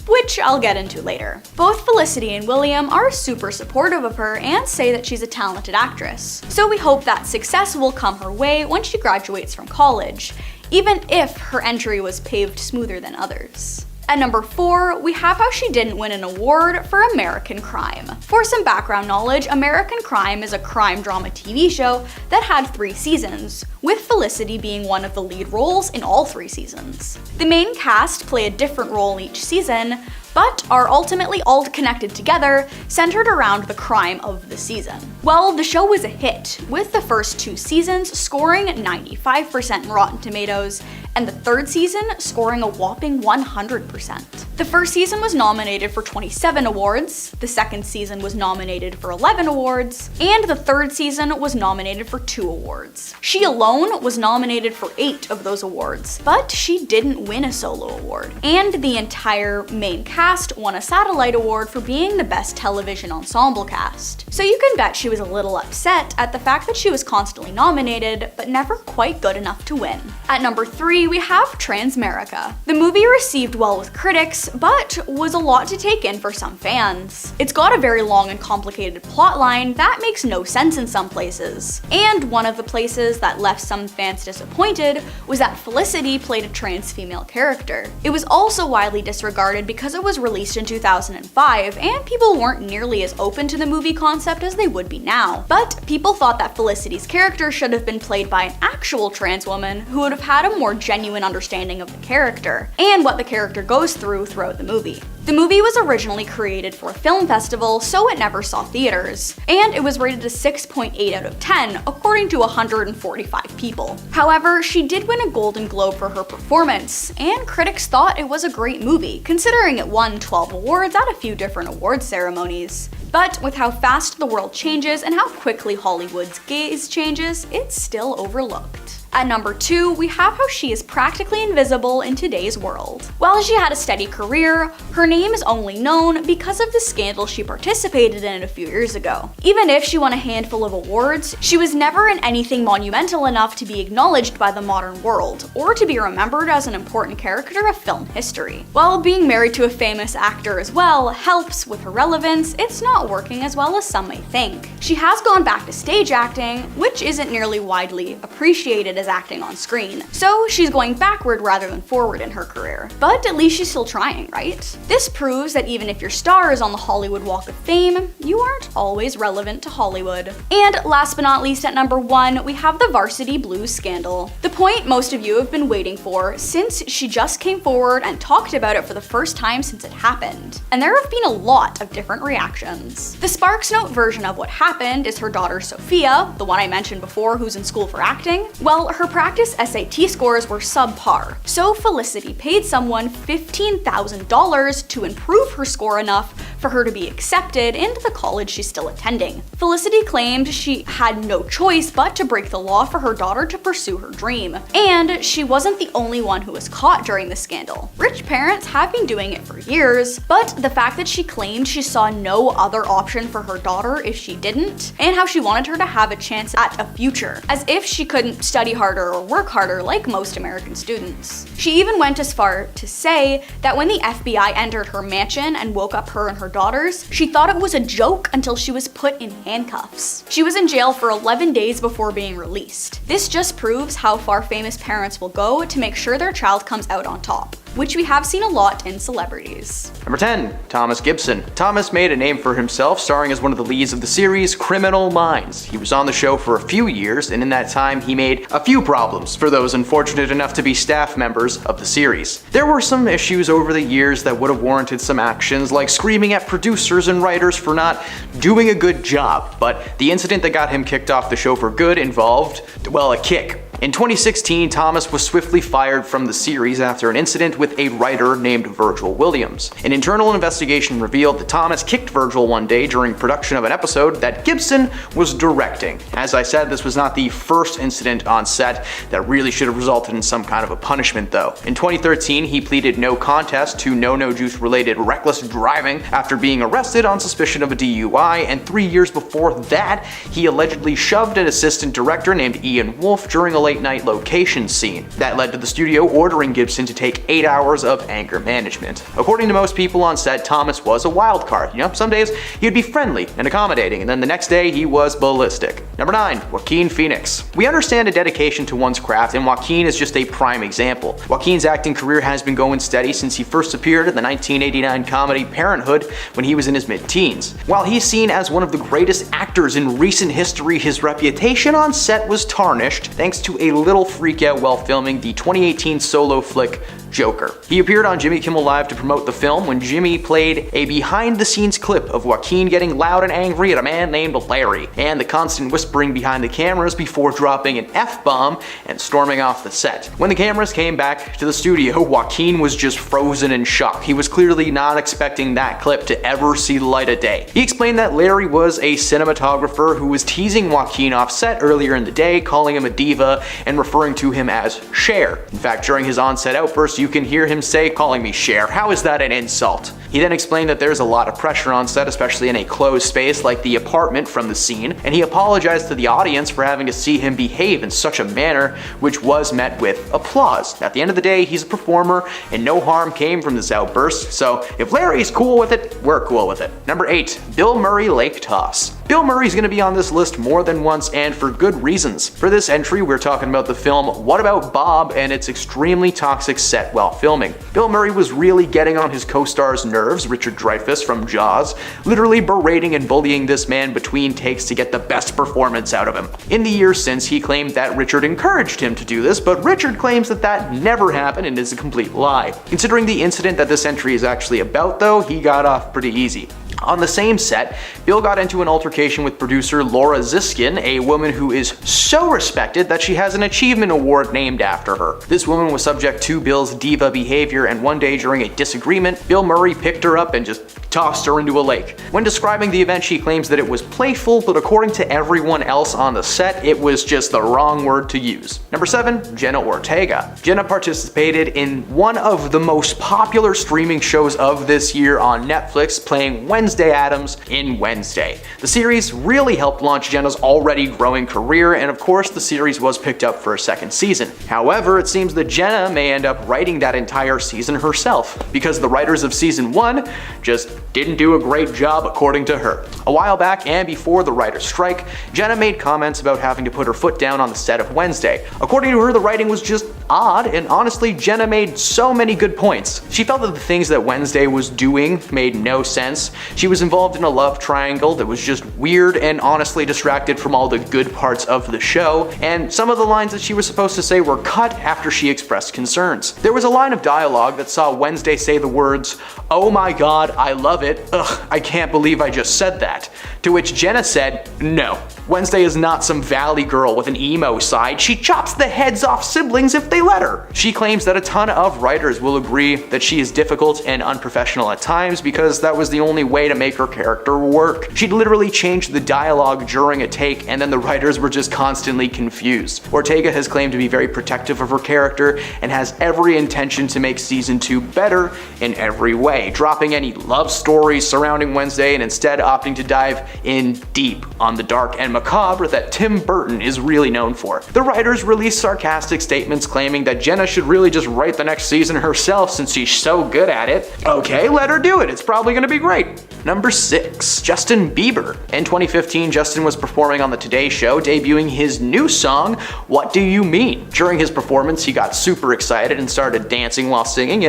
which I'll get into later. Both Felicity and William are super supportive of her and say that she's a talented actress. So we hope that success will come her way when she graduates from college, even if her entry was paved smoother than others. At number 4, we have how she didn't win an award for American Crime. For some background knowledge, American Crime is a crime drama TV show that had 3 seasons, with Felicity being one of the lead roles in all 3 seasons. The main cast play a different role each season, but are ultimately all connected together, centered around the crime of the season. Well, the show was a hit, with the first 2 seasons scoring 95% in Rotten Tomatoes, and the 3rd season scoring a whopping 100%. The first season was nominated for 27 awards, the 2nd season was nominated for 11 awards, and the 3rd season was nominated for 2 awards. She alone was nominated for 8 of those awards, but she didn't win a solo award. And the entire main cast won a satellite award for being the best television ensemble cast. So you can bet she was a little upset at the fact that she was constantly nominated, but never quite good enough to win. At number 3, we have Transmerica. The movie received well with critics, but was a lot to take in for some fans. It's got a very long and complicated plotline that makes no sense in some places. And one of the places that left some fans disappointed was that Felicity played a trans female character. It was also widely disregarded because it was released in 2005, and people weren't nearly as open to the movie concept as they would be now. But people thought that Felicity's character should have been played by an actual trans woman who would have had a more genuine understanding of the character, and what the character goes throughout the movie. The movie was originally created for a film festival, so it never saw theaters, and it was rated a 6.8 out of 10, according to 145 people. However, she did win a Golden Globe for her performance, and critics thought it was a great movie, considering it won 12 awards at a few different award ceremonies. But with how fast the world changes and how quickly Hollywood's gaze changes, it's still overlooked. At number 2, we have how she is practically invisible in today's world. While she had a steady career, her name is only known because of the scandal she participated in a few years ago. Even if she won a handful of awards, she was never in anything monumental enough to be acknowledged by the modern world, or to be remembered as an important character of film history. While being married to a famous actor as well helps with her relevance, it's not working as well as some may think. She has gone back to stage acting, which isn't nearly widely appreciated as acting on screen, so she's going backward rather than forward in her career. But at least she's still trying, right? This proves that even if your star is on the Hollywood Walk of Fame, you aren't always relevant to Hollywood. And last but not least, at number 1, we have the Varsity Blues scandal. The point most of you have been waiting for, since she just came forward and talked about it for the first time since it happened. And there have been a lot of different reactions. The Sparks Note version of what happened is her daughter Sophia, the one I mentioned before who's in school for acting. Well, her practice SAT scores were subpar, so Felicity paid someone $15,000 to improve her score enough for her to be accepted into the college she's still attending. Felicity claimed she had no choice but to break the law for her daughter to pursue her dream. And she wasn't the only one who was caught during the scandal. Rich parents have been doing it for years, but the fact that she claimed she saw no other option for her daughter if she didn't, and how she wanted her to have a chance at a future, as if she couldn't study harder or work harder like most American students. She even went as far to say that when the FBI entered her mansion and woke up her and her daughters, she thought it was a joke until she was put in handcuffs. She was in jail for 11 days before being released. This just proves how far famous parents will go to make sure their child comes out on top, which we have seen a lot in celebrities. Number 10, Thomas Gibson. Thomas made a name for himself starring as one of the leads of the series Criminal Minds. He was on the show for a few years, and in that time he made a few problems for those unfortunate enough to be staff members of the series. There were some issues over the years that would have warranted some actions, like screaming at producers and writers for not doing a good job, but the incident that got him kicked off the show for good involved, well, a kick. In 2016, Thomas was swiftly fired from the series after an incident with a writer named Virgil Williams. An internal investigation revealed that Thomas kicked Virgil one day during production of an episode that Gibson was directing. As I said, this was not the first incident on set that really should have resulted in some kind of a punishment though. In 2013, he pleaded no contest to No Juice related reckless driving after being arrested on suspicion of a DUI, and 3 years before that, he allegedly shoved an assistant director named Ian Wolfe during a late night location scene. That led to the studio ordering Gibson to take 8 hours of anger management. According to most people on set, Thomas was a wild card. Some days he'd be friendly and accommodating, and then the next day he was ballistic. Number 9. Joaquin Phoenix. We understand a dedication to one's craft, and Joaquin is just a prime example. Joaquin's acting career has been going steady since he first appeared in the 1989 comedy Parenthood when he was in his mid-teens. While he's seen as one of the greatest actors in recent history, his reputation on set was tarnished thanks to a little freakout while filming the 2018 solo flick Joker. He appeared on Jimmy Kimmel Live to promote the film when Jimmy played a behind-the-scenes clip of Joaquin getting loud and angry at a man named Larry, and the constant whispering behind the cameras before dropping an F-bomb and storming off the set. When the cameras came back to the studio, Joaquin was just frozen in shock. He was clearly not expecting that clip to ever see the light of day. He explained that Larry was a cinematographer who was teasing Joaquin off set earlier in the day, calling him a diva and referring to him as Cher. In fact, during his on-set outburst, you can hear him say, "Calling me Cher, how is that an insult?" He then explained that there's a lot of pressure on set, especially in a closed space like the apartment from the scene, and he apologized to the audience for having to see him behave in such a manner, which was met with applause. At the end of the day, he's a performer, and no harm came from this outburst, so if Larry's cool with it, we're cool with it. Number 8. Bill Murray Lake Toss. Bill Murray's gonna be on this list more than once, and for good reasons. For this entry, we're talking about the film What About Bob and its extremely toxic set while filming. Bill Murray was really getting on his co-star's nerves, Richard Dreyfuss from Jaws, literally berating and bullying this man between takes to get the best performance out of him. In the years since, he claimed that Richard encouraged him to do this, but Richard claims that that never happened and is a complete lie. Considering the incident that this entry is actually about though, he got off pretty easy. On the same set, Bill got into an altercation with producer Laura Ziskin, a woman who is so respected that she has an achievement award named after her. This woman was subject to Bill's diva behavior, and one day during a disagreement, Bill Murray picked her up and just tossed her into a lake. When describing the event, she claims that it was playful, but according to everyone else on the set, it was just the wrong word to use. Number 7. Jenna Ortega. Jenna participated in one of the most popular streaming shows of this year on Netflix, playing Wednesday Addams in Wednesday. The series really helped launch Jenna's already growing career, and of course the series was picked up for a second season. However, it seems that Jenna may end up writing that entire season herself, because the writers of season 1 just didn't do a great job according to her. A while back, and before the writer's strike, Jenna made comments about having to put her foot down on the set of Wednesday. According to her, the writing was just odd, and honestly, Jenna made so many good points. She felt that the things that Wednesday was doing made no sense. She was involved in a love triangle that was just weird and honestly distracted from all the good parts of the show, and some of the lines that she was supposed to say were cut after she expressed concerns. There was a line of dialogue that saw Wednesday say the words, "Oh my god, I love it. Ugh, I can't believe I just said that." To which Jenna said, "No. Wednesday is not some valley girl with an emo side. She chops the heads off siblings if they let her." She claims that a ton of writers will agree that she is difficult and unprofessional at times because that was the only way to make her character work. She'd literally changed the dialogue during a take, and then the writers were just constantly confused. Ortega has claimed to be very protective of her character and has every intention to make season 2 better in every way, dropping any love stories surrounding Wednesday and instead opting to dive in deep on the dark and macabre that Tim Burton is really known for. The writers released sarcastic statements claiming that Jenna should really just write the next season herself since she's so good at it. Okay, let her do it. It's probably gonna be great. Number 6. Justin Bieber. In 2015, Justin was performing on the Today Show, debuting his new song, What Do You Mean? During his performance, he got super excited and started dancing while singing,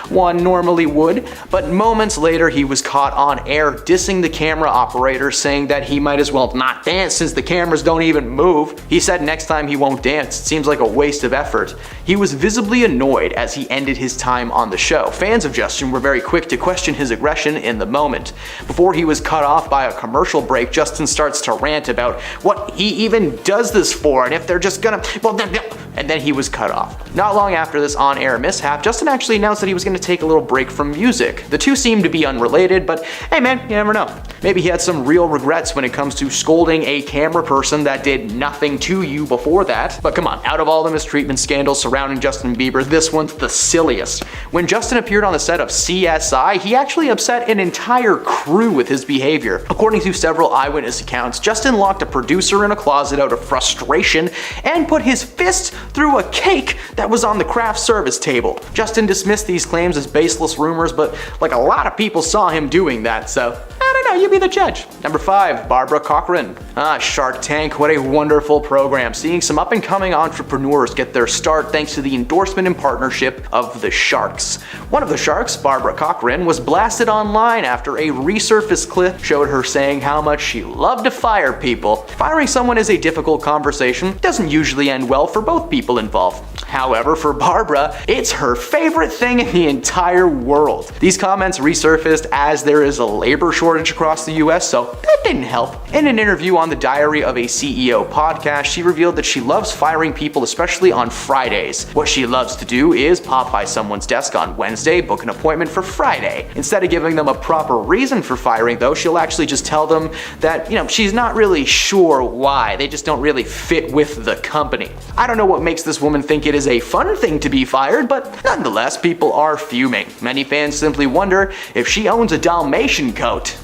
one normally would, but moments later he was caught on air dissing the camera operator, saying that he might as well not dance since the cameras don't even move. He said next time he won't dance, it seems like a waste of effort. He was visibly annoyed as he ended his time on the show. Fans of Justin were very quick to question his aggression in the moment. Before he was cut off by a commercial break, Justin starts to rant about what he even does this for, and if they're just gonna, well, and then he was cut off. Not long after this on-air mishap, Justin actually announced that he was going to take a little break from music. The two seemed to be unrelated, but hey man, you never know. Maybe he had some real regrets when it comes to scolding a camera person that did nothing to you before that. But come on, out of all the mistreatment scandals surrounding Justin Bieber, this one's the silliest. When Justin appeared on the set of CSI, he actually upset an entire crew with his behavior. According to several eyewitness accounts, Justin locked a producer in a closet out of frustration and put his fist through a cake that was on the craft service table. Justin dismissed these claims as baseless rumors, but like a lot of people saw him doing that, so I don't know, you be the judge. Number 5, Barbara Corcoran. Shark Tank, what a wonderful program. Seeing some up-and-coming entrepreneurs get their start thanks to the endorsement and partnership of the Sharks. One of the Sharks, Barbara Corcoran, was blasted online after a resurfaced clip showed her saying how much she loved to fire people. Firing someone is a difficult conversation, doesn't usually end well for both people involved. However, for Barbara, it's her favorite thing in the entire world. These comments resurfaced as there is a labor shortage across the US, so that didn't help. In an interview on the Diary of a CEO podcast, she revealed that she loves firing people, especially on Fridays. What she loves to do is pop by someone's desk on Wednesday, book an appointment for Friday. Instead of giving them a proper reason for firing though, she'll actually just tell them that, she's not really sure why, they just don't really fit with the company. I don't know what makes this woman think it is a fun thing to be fired, but nonetheless, people are fuming. Many fans simply wonder if she owns a Dalmatian coat.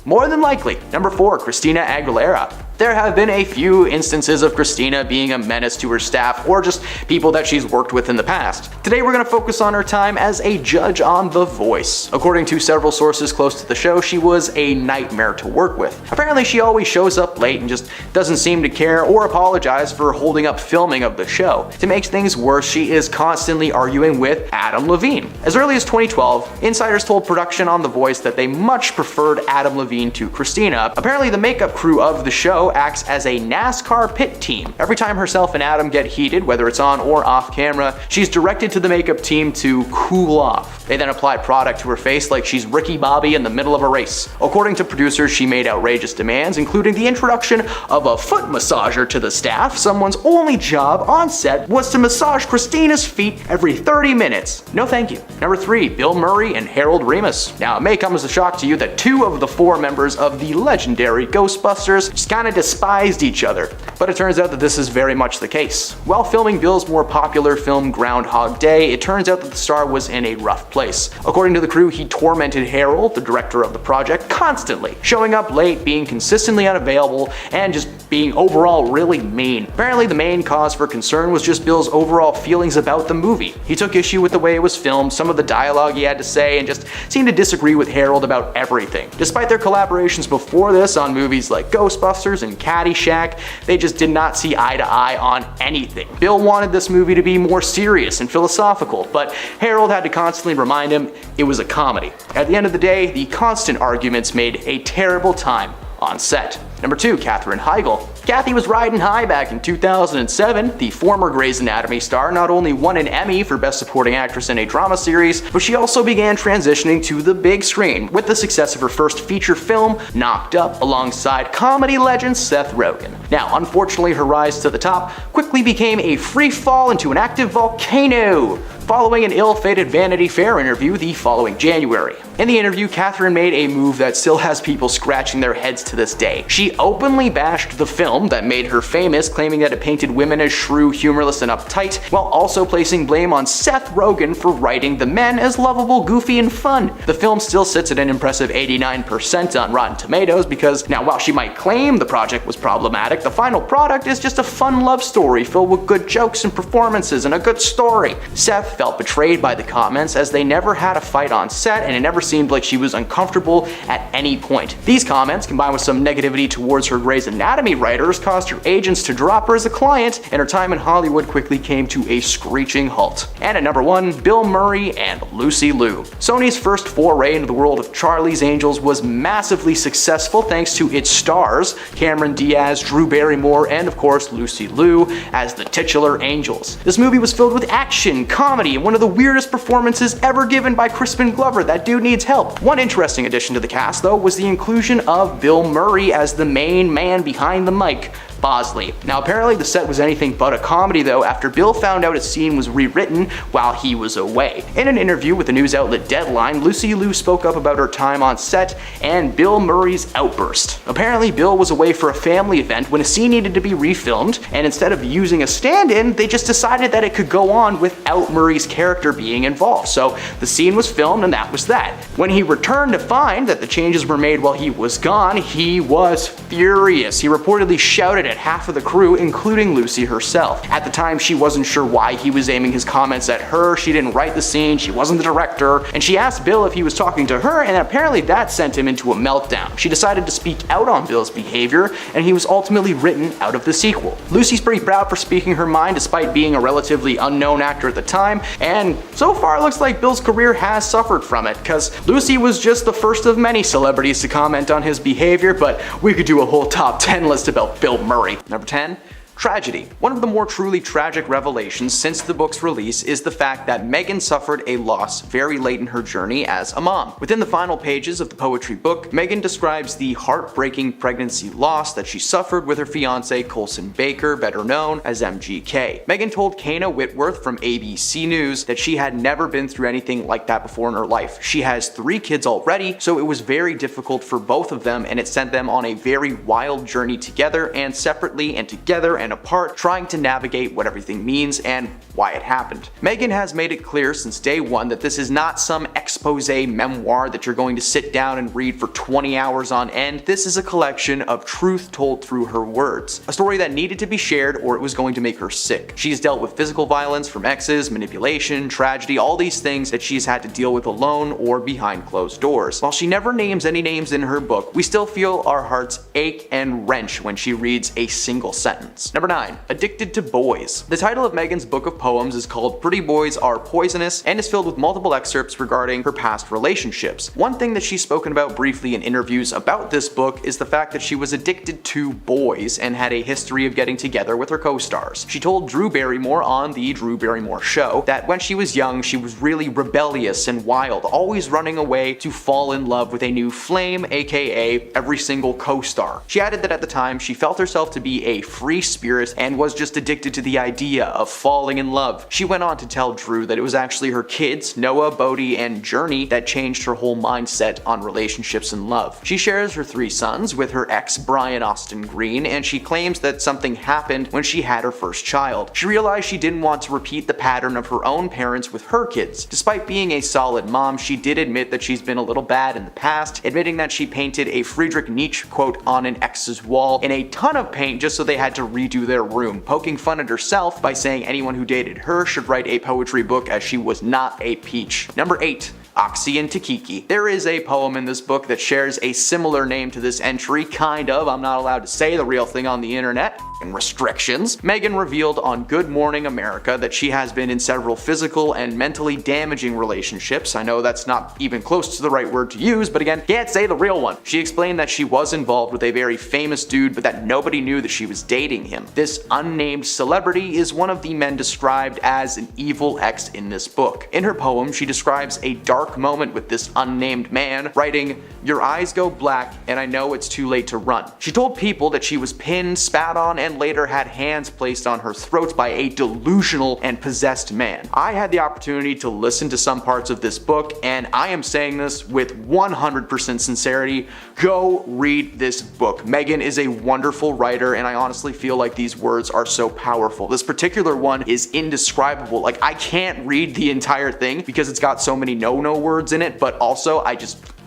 More than likely. Number 4, Christina Aguilera. There have been a few instances of Christina being a menace to her staff or just people that she's worked with in the past. Today we're going to focus on her time as a judge on The Voice. According to several sources close to the show, she was a nightmare to work with. Apparently she always shows up late and just doesn't seem to care or apologize for holding up filming of the show. To make things worse, she is constantly arguing with Adam Levine. As early as 2012, insiders told production on The Voice that they much preferred Adam Levine to Christina. Apparently the makeup crew of the show acts as a NASCAR pit team. Every time herself and Adam get heated, whether it's on or off camera, she's directed to the makeup team to cool off. They then apply product to her face like she's Ricky Bobby in the middle of a race. According to producers, she made outrageous demands, including the introduction of a foot massager to the staff. Someone's only job on set was to massage Christina's feet every 30 minutes. No thank you. Number 3, Bill Murray and Harold Ramis. Now, it may come as a shock to you that 2 of the 4 members of the legendary Ghostbusters just kinda despised each other, but it turns out that this is very much the case. While filming Bill's more popular film Groundhog Day, it turns out that the star was in a rough place. According to the crew, he tormented Harold, the director of the project, constantly, showing up late, being consistently unavailable, and just being overall really mean. Apparently the main cause for concern was just Bill's overall feelings about the movie. He took issue with the way it was filmed, some of the dialogue he had to say, and just seemed to disagree with Harold about everything. Despite their collaborations before this on movies like Ghostbusters and Caddyshack, they just did not see eye to eye on anything. Bill wanted this movie to be more serious and philosophical, but Harold had to constantly remind him it was a comedy. At the end of the day, the constant arguments made a terrible time on set. Number 2, Katherine Heigl. Kathy was riding high back in 2007. The former Grey's Anatomy star not only won an Emmy for Best Supporting Actress in a Drama Series, but she also began transitioning to the big screen with the success of her first feature film, Knocked Up, alongside comedy legend Seth Rogen. Now, unfortunately, her rise to the top quickly became a free fall into an active volcano, following an ill-fated Vanity Fair interview the following January. In the interview, Katherine made a move that still has people scratching their heads to this day. She openly bashed the film that made her famous, claiming that it painted women as shrew, humorless, and uptight, while also placing blame on Seth Rogen for writing the men as lovable, goofy, and fun. The film still sits at an impressive 89% on Rotten Tomatoes because, now while she might claim the project was problematic, the final product is just a fun love story filled with good jokes and performances and a good story. Seth felt betrayed by the comments as they never had a fight on set and it never seemed like she was uncomfortable at any point. These comments, combined with some negativity towards her Grey's Anatomy writers, caused her agents to drop her as a client, and her time in Hollywood quickly came to a screeching halt. And at number 1, Bill Murray and Lucy Liu. Sony's first foray into the world of Charlie's Angels was massively successful thanks to its stars, Cameron Diaz, Drew Barrymore, and of course Lucy Liu as the titular angels. This movie was filled with action, comedy, and one of the weirdest performances ever given by Crispin Glover. That dude needs help. One interesting addition to the cast, though, was the inclusion of Bill Murray as the main man behind the mic. Bosley. Now apparently the set was anything but a comedy though after Bill found out a scene was rewritten while he was away. In an interview with the news outlet Deadline, Lucy Liu spoke up about her time on set and Bill Murray's outburst. Apparently Bill was away for a family event when a scene needed to be refilmed, and instead of using a stand-in, they just decided that it could go on without Murray's character being involved. So the scene was filmed and that was that. When he returned to find that the changes were made while he was gone, he was furious. He reportedly shouted at half of the crew, including Lucy herself. At the time, she wasn't sure why he was aiming his comments at her. She didn't write the scene, she wasn't the director, and she asked Bill if he was talking to her, and apparently that sent him into a meltdown. She decided to speak out on Bill's behavior, and he was ultimately written out of the sequel. Lucy's pretty proud for speaking her mind despite being a relatively unknown actor at the time, and so far it looks like Bill's career has suffered from it, because Lucy was just the first of many celebrities to comment on his behavior, but we could do a whole top 10 list about Bill Murray. Number 10. Tragedy. One of the more truly tragic revelations since the book's release is the fact that Meghan suffered a loss very late in her journey as a mom. Within the final pages of the poetry book, Meghan describes the heartbreaking pregnancy loss that she suffered with her fiance Colson Baker, better known as MGK. Meghan told Kana Whitworth from ABC News that she had never been through anything like that before in her life. She has 3 kids already, so it was very difficult for both of them, and it sent them on a very wild journey together and separately and together and apart, trying to navigate what everything means and why it happened. Meghan has made it clear since day one that this is not some expose memoir that you're going to sit down and read for 20 hours on end. This is a collection of truth told through her words. A story that needed to be shared or it was going to make her sick. She's dealt with physical violence from exes, manipulation, tragedy, all these things that she's had to deal with alone or behind closed doors. While she never names any names in her book, we still feel our hearts ache and wrench when she reads a single sentence. Number 9. Addicted to Boys. The title of Meghan's book of poems is called Pretty Boys Are Poisonous and is filled with multiple excerpts regarding her past relationships. One thing that she's spoken about briefly in interviews about this book is the fact that she was addicted to boys and had a history of getting together with her co-stars. She told Drew Barrymore on The Drew Barrymore Show that when she was young, she was really rebellious and wild, always running away to fall in love with a new flame, aka every single co-star. She added that at the time, she felt herself to be a free spirit and was just addicted to the idea of falling in love. She went on to tell Drew that it was actually her kids, Noah, Bodhi, and Journey, that changed her whole mindset on relationships and love. She shares her 3 sons with her ex, Brian Austin Green, and she claims that something happened when she had her first child. She realized she didn't want to repeat the pattern of her own parents with her kids. Despite being a solid mom, she did admit that she's been a little bad in the past, admitting that she painted a Friedrich Nietzsche quote on an ex's wall in a ton of paint just so they had to redo their room, poking fun at herself by saying anyone who dated her should write a poetry book as she was not a peach. Number 8. Oxy and Takiki. There is a poem in this book that shares a similar name to this entry, kind of. I'm not allowed to say the real thing on the internet. And restrictions. Meghan revealed on Good Morning America that she has been in several physical and mentally damaging relationships. I know that's not even close to the right word to use, but again, can't say the real one. She explained that she was involved with a very famous dude, but that nobody knew that she was dating him. This unnamed celebrity is one of the men described as an evil ex in this book. In her poem, she describes a dark moment with this unnamed man, writing, "Your eyes go black and I know it's too late to run." She told people that she was pinned, spat on, and later had hands placed on her throat by a delusional and possessed man. I had the opportunity to listen to some parts of this book, and I am saying this with 100% sincerity. Go read this book. Meghan is a wonderful writer, and I honestly feel like these words are so powerful. This particular one is indescribable. Like, I can't read the entire thing because it's got so many no words in it, but also I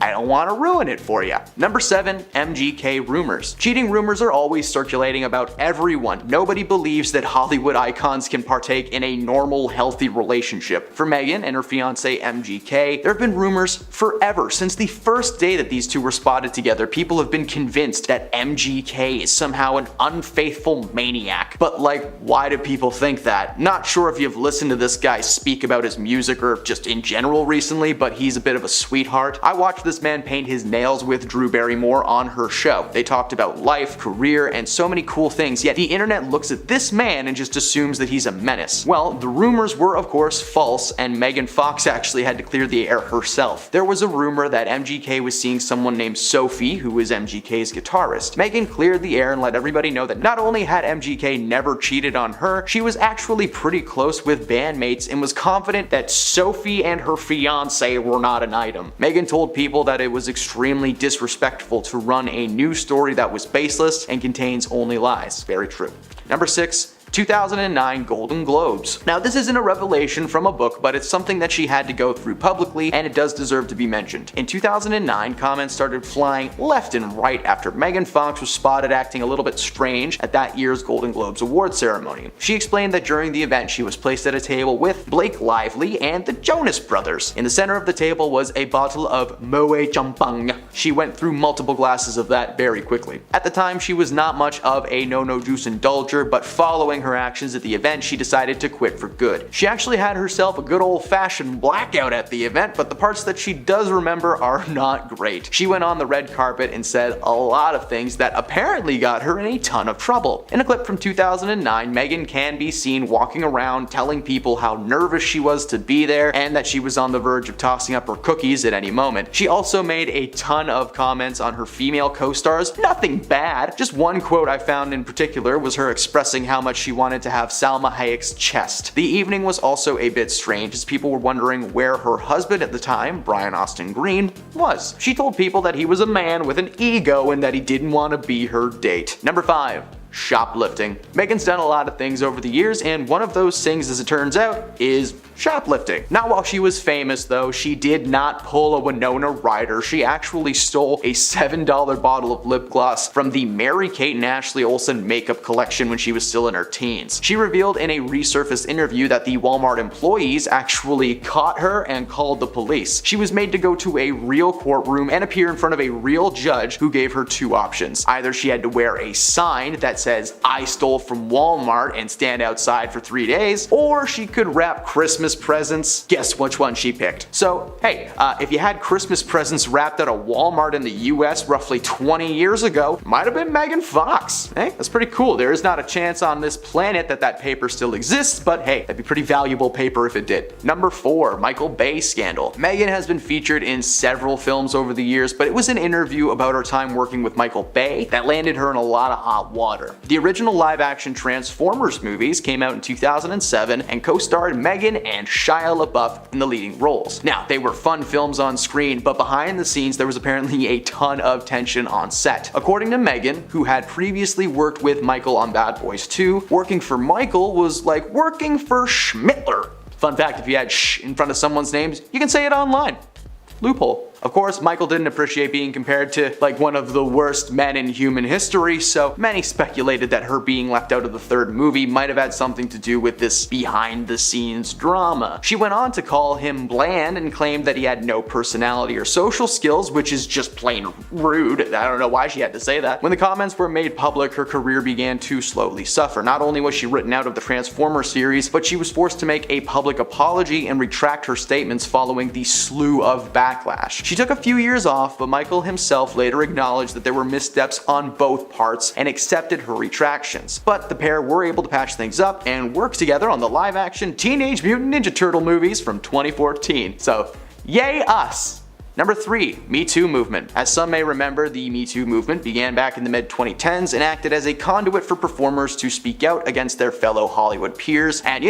don't want to ruin it for you. Number 7, MGK rumors. Cheating rumors are always circulating about everyone. Nobody believes that Hollywood icons can partake in a normal, healthy relationship. For Meghan and her fiance MGK, there have been rumors forever. Since the first day that these two were spotted together, people have been convinced that MGK is somehow an unfaithful maniac. But like, why do people think that? Not sure if you've listened to this guy speak about his music or just in general recently, but he's a bit of a sweetheart. I watched this this man paint his nails with Drew Barrymore on her show. They talked about life, career, and so many cool things, yet the internet looks at this man and just assumes that he's a menace. Well, the rumors were of course false, and Megan Fox actually had to clear the air herself. There was a rumor that MGK was seeing someone named Sophie, who is MGK's guitarist. Megan cleared the air and let everybody know that not only had MGK never cheated on her, she was actually pretty close with bandmates and was confident that Sophie and her fiance were not an item. Megan told people that it was extremely disrespectful to run a news story that was baseless and contains only lies. Very true. Number 6. 2009 Golden Globes. Now this isn't a revelation from a book, but it's something that she had to go through publicly, and it does deserve to be mentioned. In 2009, comments started flying left and right after Megan Fox was spotted acting a little bit strange at that year's Golden Globes award ceremony. She explained that during the event she was placed at a table with Blake Lively and the Jonas Brothers. In the center of the table was a bottle of Moe Champagne. She went through multiple glasses of that very quickly. At the time, she was not much of a no juice indulger, but following her actions at the event, she decided to quit for good. She actually had herself a good old-fashioned blackout at the event, but the parts that she does remember are not great. She went on the red carpet and said a lot of things that apparently got her in a ton of trouble. In a clip from 2009, Megan can be seen walking around telling people how nervous she was to be there and that she was on the verge of tossing up her cookies at any moment. She also made a ton of comments on her female co-stars, nothing bad. Just one quote I found in particular was her expressing how much she wanted to have Salma Hayek's chest. The evening was also a bit strange as people were wondering where her husband at the time, Brian Austin Green, was. She told people that he was a man with an ego and that he didn't want to be her date. Number 5. Shoplifting. Megan's done a lot of things over the years, and one of those things, as it turns out, is shoplifting. Not while she was famous though. She did not pull a Winona Ryder. She actually stole a $7 bottle of lip gloss from the Mary-Kate and Ashley Olsen makeup collection when she was still in her teens. She revealed in a resurfaced interview that the Walmart employees actually caught her and called the police. She was made to go to a real courtroom and appear in front of a real judge who gave her two options. Either she had to wear a sign that says "I stole from Walmart" and stand outside for 3 days, or she could wrap Christmas presents. Guess which one she picked. So hey, if you had Christmas presents wrapped at a Walmart in the US roughly 20 years ago, might have been Megan Fox. Hey, that's pretty cool. There is not a chance on this planet that that paper still exists, but hey, that'd be pretty valuable paper if it did. Number 4, Michael Bay scandal. Megan has been featured in several films over the years, but it was an interview about her time working with Michael Bay that landed her in a lot of hot water. The original live-action Transformers movies came out in 2007 and co-starred Megan and Shia LaBeouf in the leading roles. Now, they were fun films on screen, but behind the scenes there was apparently a ton of tension on set. According to Megan, who had previously worked with Michael on Bad Boys 2, working for Michael was like working for Midler. Fun fact, if you had sh in front of someone's names, you can say it online. Loophole. Of course, Michael didn't appreciate being compared to like one of the worst men in human history, so many speculated that her being left out of the third movie might have had something to do with this behind the scenes drama. She went on to call him bland and claimed that he had no personality or social skills, which is just plain rude. I don't know why she had to say that. When the comments were made public, her career began to slowly suffer. Not only was she written out of the Transformers series, but she was forced to make a public apology and retract her statements following the slew of backlash. She took a few years off, but Michael himself later acknowledged that there were missteps on both parts and accepted her retractions. But the pair were able to patch things up and work together on the live-action Teenage Mutant Ninja Turtle movies from 2014. So, yay us! Number 3, MeToo Movement. As some may remember, the MeToo movement began back in the mid-2010s and acted as a conduit for performers to speak out against their fellow Hollywood peers and,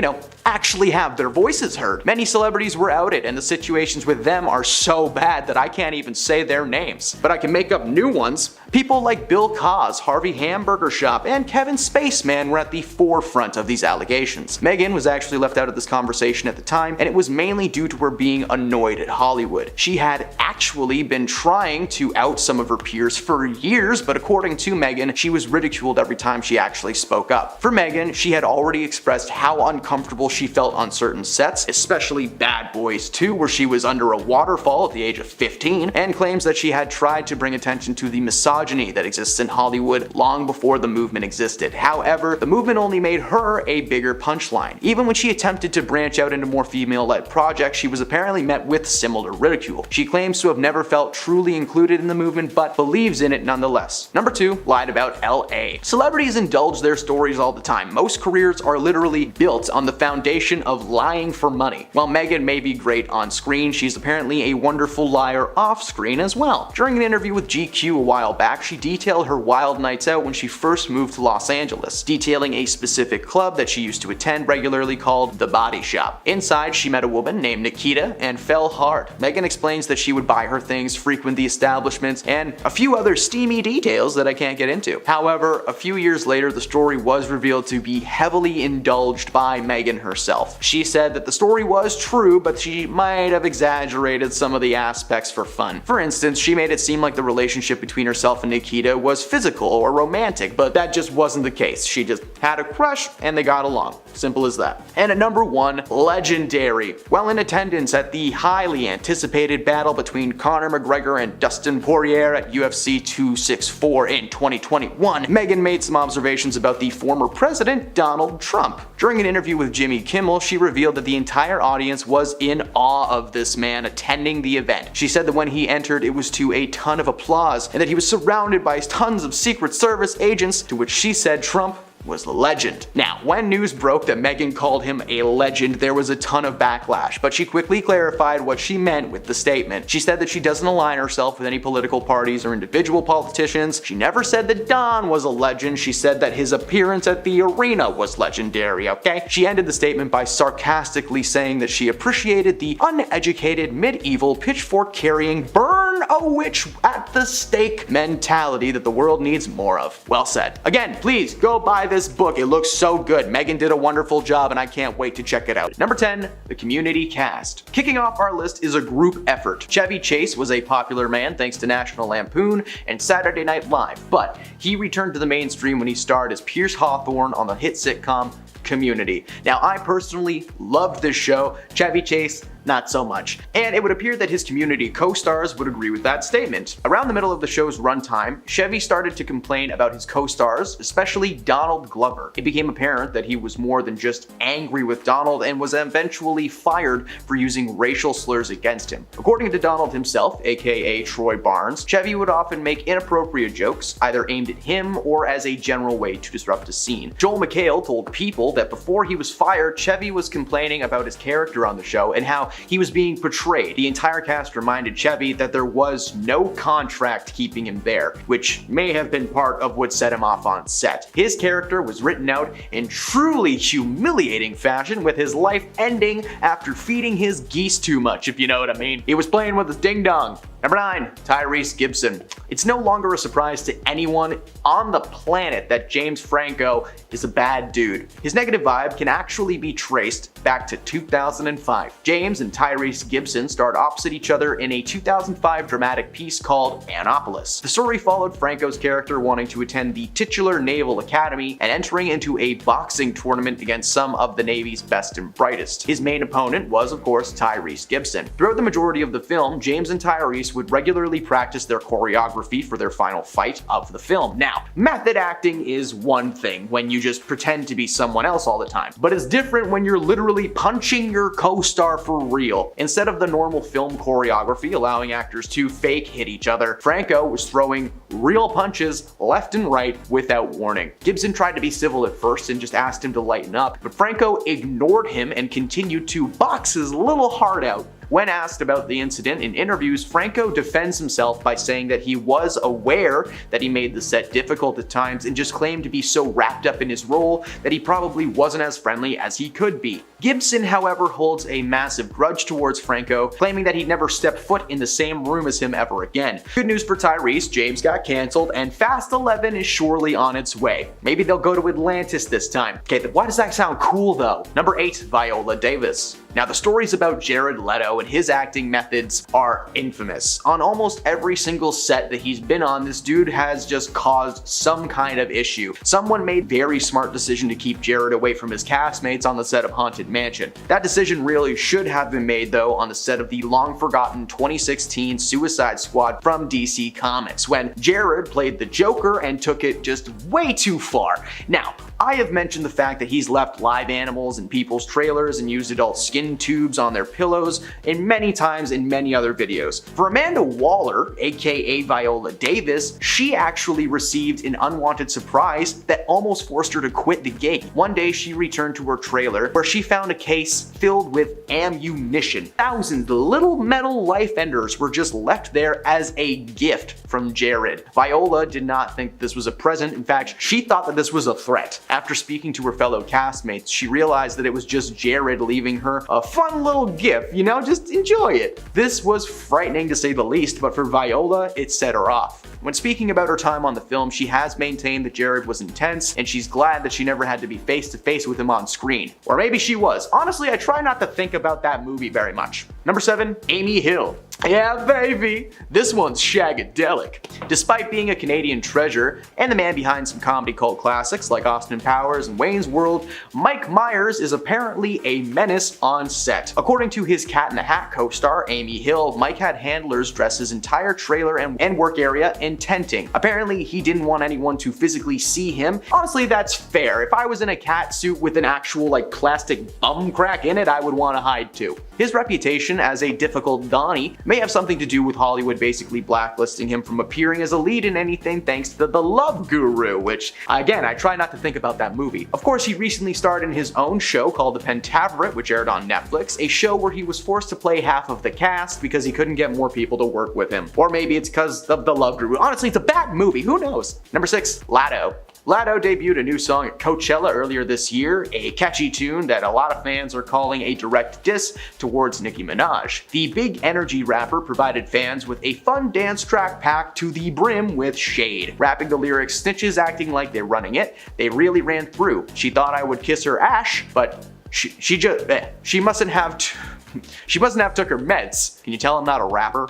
actually have their voices heard. Many celebrities were outed, and the situations with them are so bad that I can't even say their names. But I can make up new ones. People like Bill Cos, Harvey Hamburger Shop, and Kevin Spaceman were at the forefront of these allegations. Megan was actually left out of this conversation at the time, and it was mainly due to her being annoyed at Hollywood. She had actually been trying to out some of her peers for years, but according to Megan, she was ridiculed every time she actually spoke up. For Megan, she had already expressed how uncomfortable she felt on certain sets, especially Bad Boys 2, where she was under a waterfall at the age of 15, and claims that she had tried to bring attention to the misogyny misogyny that exists in Hollywood long before the movement existed. However, the movement only made her a bigger punchline. Even when she attempted to branch out into more female-led projects, she was apparently met with similar ridicule. She claims to have never felt truly included in the movement, but believes in it nonetheless. Number 2, lied about LA. Celebrities indulge their stories all the time. Most careers are literally built on the foundation of lying for money. While Megan may be great on screen, she's apparently a wonderful liar off screen as well. During an interview with GQ a while back, she detailed her wild nights out when she first moved to Los Angeles, detailing a specific club that she used to attend regularly called The Body Shop. Inside, she met a woman named Nikita and fell hard. Megan explains that she would buy her things, frequent the establishments, and a few other steamy details that I can't get into. However, a few years later, the story was revealed to be heavily indulged by Megan herself. She said that the story was true, but she might have exaggerated some of the aspects for fun. For instance, she made it seem like the relationship between herself and Nikita was physical or romantic, but that just wasn't the case. She just had a crush and they got along. Simple as that. And at number 1, legendary. While in attendance at the highly anticipated battle between Conor McGregor and Dustin Poirier at UFC 264 in 2021, Megan made some observations about the former president, Donald Trump. During an interview with Jimmy Kimmel, she revealed that the entire audience was in awe of this man attending the event. She said that when he entered, it was to a ton of applause, and that he was surrounded by tons of Secret Service agents, to which she said Trump was the legend. Now, when news broke that Megan called him a legend, there was a ton of backlash, but she quickly clarified what she meant with the statement. She said that she doesn't align herself with any political parties or individual politicians. She never said that Don was a legend. She said that his appearance at the arena was legendary, okay? She ended the statement by sarcastically saying that she appreciated the uneducated, medieval, pitchfork-carrying, burn a witch at the stake mentality that the world needs more of. Well said. Again, please go buy this book. It looks so good. Megan did a wonderful job and I can't wait to check it out. Number 10, the community cast. Kicking off our list is a group effort. Chevy Chase was a popular man thanks to National Lampoon and Saturday Night Live, but he returned to the mainstream when he starred as Pierce Hawthorne on the hit sitcom Community. Now, I personally loved this show. Chevy Chase, not so much. And it would appear that his Community co-stars would agree with that statement. Around the middle of the show's runtime, Chevy started to complain about his co-stars, especially Donald Glover. It became apparent that he was more than just angry with Donald and was eventually fired for using racial slurs against him. According to Donald himself, aka Troy Barnes, Chevy would often make inappropriate jokes, either aimed at him or as a general way to disrupt a scene. Joel McHale told People that before he was fired, Chevy was complaining about his character on the show and how he was being portrayed. The entire cast reminded Chevy that there was no contract keeping him there, which may have been part of what set him off on set. His character was written out in truly humiliating fashion, with his life ending after feeding his geese too much, if you know what I mean. He was playing with his ding-dong. Number 9, Tyrese Gibson. It's no longer a surprise to anyone on the planet that James Franco is a bad dude. His negative vibe can actually be traced back to 2005. James and Tyrese Gibson starred opposite each other in a 2005 dramatic piece called Annapolis. The story followed Franco's character wanting to attend the titular Naval Academy and entering into a boxing tournament against some of the Navy's best and brightest. His main opponent was, of course, Tyrese Gibson. Throughout the majority of the film, James and Tyrese would regularly practice their choreography for their final fight of the film. Now, method acting is one thing when you just pretend to be someone else all the time, but it's different when you're literally punching your co-star for real. Instead of the normal film choreography allowing actors to fake hit each other, Franco was throwing real punches left and right without warning. Gibson tried to be civil at first and just asked him to lighten up, but Franco ignored him and continued to box his little heart out. When asked about the incident in interviews, Franco defends himself by saying that he was aware that he made the set difficult at times and just claimed to be so wrapped up in his role that he probably wasn't as friendly as he could be. Gibson, however, holds a massive grudge towards Franco, claiming that he'd never step foot in the same room as him ever again. Good news for Tyrese, James got cancelled and Fast 11 is surely on its way. Maybe they'll go to Atlantis this time. Okay, why does that sound cool though? Number 8, Viola Davis. Now, the stories about Jared Leto and his acting methods are infamous. On almost every single set that he's been on, this dude has just caused some kind of issue. Someone made very smart decision to keep Jared away from his castmates on the set of Haunted Mansion. That decision really should have been made though on the set of the long forgotten 2016 Suicide Squad from DC Comics, when Jared played the Joker and took it just way too far. Now, I have mentioned the fact that he's left live animals in people's trailers and used adult skin tubes on their pillows and many times in many other videos. For Amanda Waller, aka Viola Davis, she actually received an unwanted surprise that almost forced her to quit the gig. One day she returned to her trailer where she found a case filled with ammunition. Thousands of little metal life enders were just left there as a gift from Jared. Viola did not think this was a present. In fact, she thought that this was a threat. After speaking to her fellow castmates, she realized that it was just Jared leaving her a fun little gift, you know, just enjoy it. This was frightening to say the least, but for Viola, it set her off. When speaking about her time on the film, she has maintained that Jared was intense, and she's glad that she never had to be face to face with him on screen. Or maybe she was. Honestly, I try not to think about that movie very much. Number 7, Amy Hill. Yeah, baby! This one's shagadelic. Despite being a Canadian treasure and the man behind some comedy cult classics like Austin Powers and Wayne's World, Mike Myers is apparently a menace on set. According to his Cat in the Hat co-star Amy Hill, Mike had handlers dress his entire trailer and work area in tenting. Apparently, he didn't want anyone to physically see him. Honestly, that's fair. If I was in a cat suit with an actual plastic bum crack in it, I would want to hide too. His reputation as a difficult Donnie may have something to do with Hollywood basically blacklisting him from appearing as a lead in anything thanks to The Love Guru, which, again, I try not to think about that movie. Of course, he recently starred in his own show called The Pentaveret, which aired on Netflix, a show where he was forced to play half of the cast because he couldn't get more people to work with him. Or maybe it's because of The Love Guru. Honestly, it's a bad movie, who knows? Number 6, Lato. Lato debuted a new song at Coachella earlier this year, a catchy tune that a lot of fans are calling a direct diss towards Nicki Minaj. The big energy rapper provided fans with a fun dance track packed to the brim with shade. Rapping the lyrics, snitches acting like they're running it, they really ran through. She thought I would kiss her ash, but she mustn't have took her meds. Can you tell I'm not a rapper?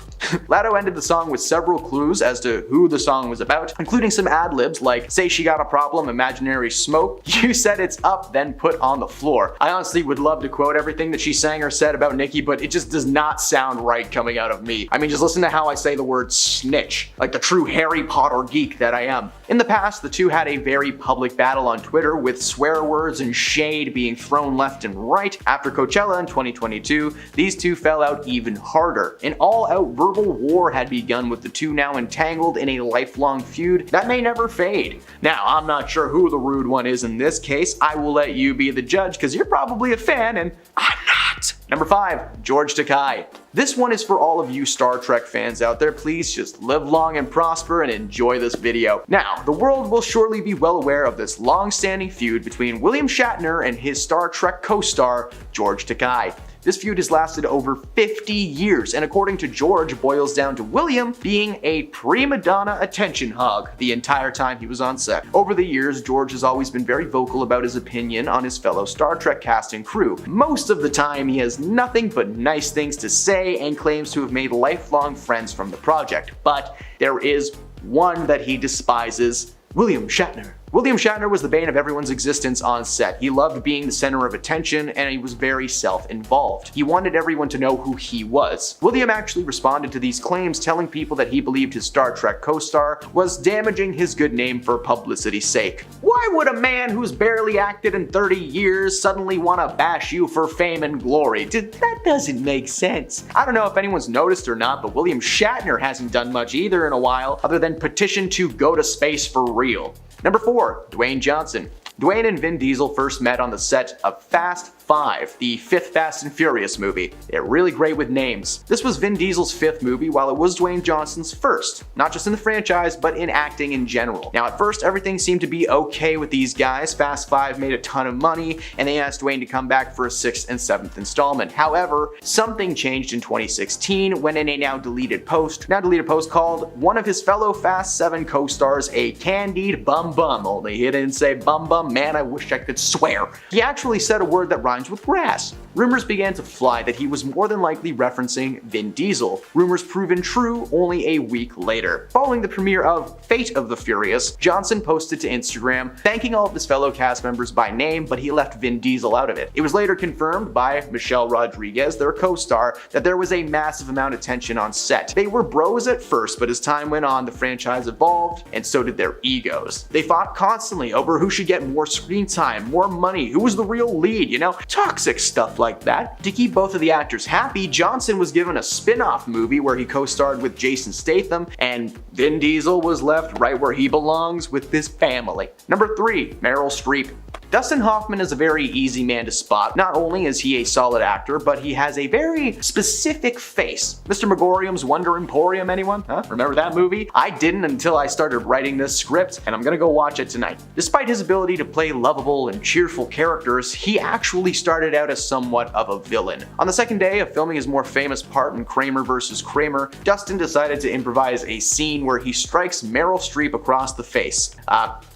Lato ended the song with several clues as to who the song was about, including some ad-libs like, say she got a problem, imaginary smoke, you said it's up, then put on the floor. I honestly would love to quote everything that she sang or said about Nicki, but it just does not sound right coming out of me. I mean, just listen to how I say the word snitch, like the true Harry Potter geek that I am. In the past, the two had a very public battle on Twitter with swear words and shade being thrown left and right. After Coachella in 2022, these two fell out even harder. An all-out verbal war had begun with the two now entangled in a lifelong feud that may never fade. Now, I'm not sure who the rude one is in this case. I will let you be the judge because you're probably a fan and I'm not. Number 5, George Takei. This one is for all of you Star Trek fans out there. Please just live long and prosper and enjoy this video. Now, the world will surely be well aware of this long-standing feud between William Shatner and his Star Trek co-star, George Takei. This feud has lasted over 50 years, and according to George, boils down to William being a prima donna attention hog the entire time he was on set. Over the years, George has always been very vocal about his opinion on his fellow Star Trek cast and crew. Most of the time, he has nothing but nice things to say and claims to have made lifelong friends from the project. But there is one that he despises: William Shatner. William Shatner was the bane of everyone's existence on set. He loved being the center of attention, and he was very self-involved. He wanted everyone to know who he was. William actually responded to these claims, telling people that he believed his Star Trek co-star was damaging his good name for publicity's sake. Why would a man who's barely acted in 30 years suddenly want to bash you for fame and glory? That doesn't make sense. I don't know if anyone's noticed or not, but William Shatner hasn't done much either in a while, other than petition to go to space for real. Number 4, Dwayne Johnson. Dwayne and Vin Diesel first met on the set of Fast 5, the 5th Fast and Furious movie. They're really great with names. This was Vin Diesel's 5th movie, while it was Dwayne Johnson's first, not just in the franchise, but in acting in general. Now, at first, everything seemed to be okay with these guys. Fast 5 made a ton of money, and they asked Dwayne to come back for a 6th and 7th installment. However, something changed in 2016 when in a now deleted post called one of his fellow Fast 7 co-stars a candied bum, only he didn't say bum, man, I wish I could swear. He actually said a word that rhymed rhymes with grass. Rumors began to fly that he was more than likely referencing Vin Diesel. Rumors proven true only a week later. Following the premiere of Fate of the Furious, Johnson posted to Instagram thanking all of his fellow cast members by name, but he left Vin Diesel out of it. It was later confirmed by Michelle Rodriguez, their co-star, that there was a massive amount of tension on set. They were bros at first, but as time went on, the franchise evolved, and so did their egos. They fought constantly over who should get more screen time, more money, who was the real lead, toxic stuff like that. To keep both of the actors happy, Johnson was given a spin-off movie where he co-starred with Jason Statham, and Vin Diesel was left right where he belongs with his family. Number 3, Meryl Streep. Dustin Hoffman is a very easy man to spot. Not only is he a solid actor, but he has a very specific face. Mr. Megorium's Wonder Emporium, anyone? Huh? Remember that movie? I didn't until I started writing this script, and I'm gonna go watch it tonight. Despite his ability to play lovable and cheerful characters, he actually started out as somewhat of a villain. On the second day of filming his more famous part in Kramer vs. Kramer, Dustin decided to improvise a scene where he strikes Meryl Streep across the face.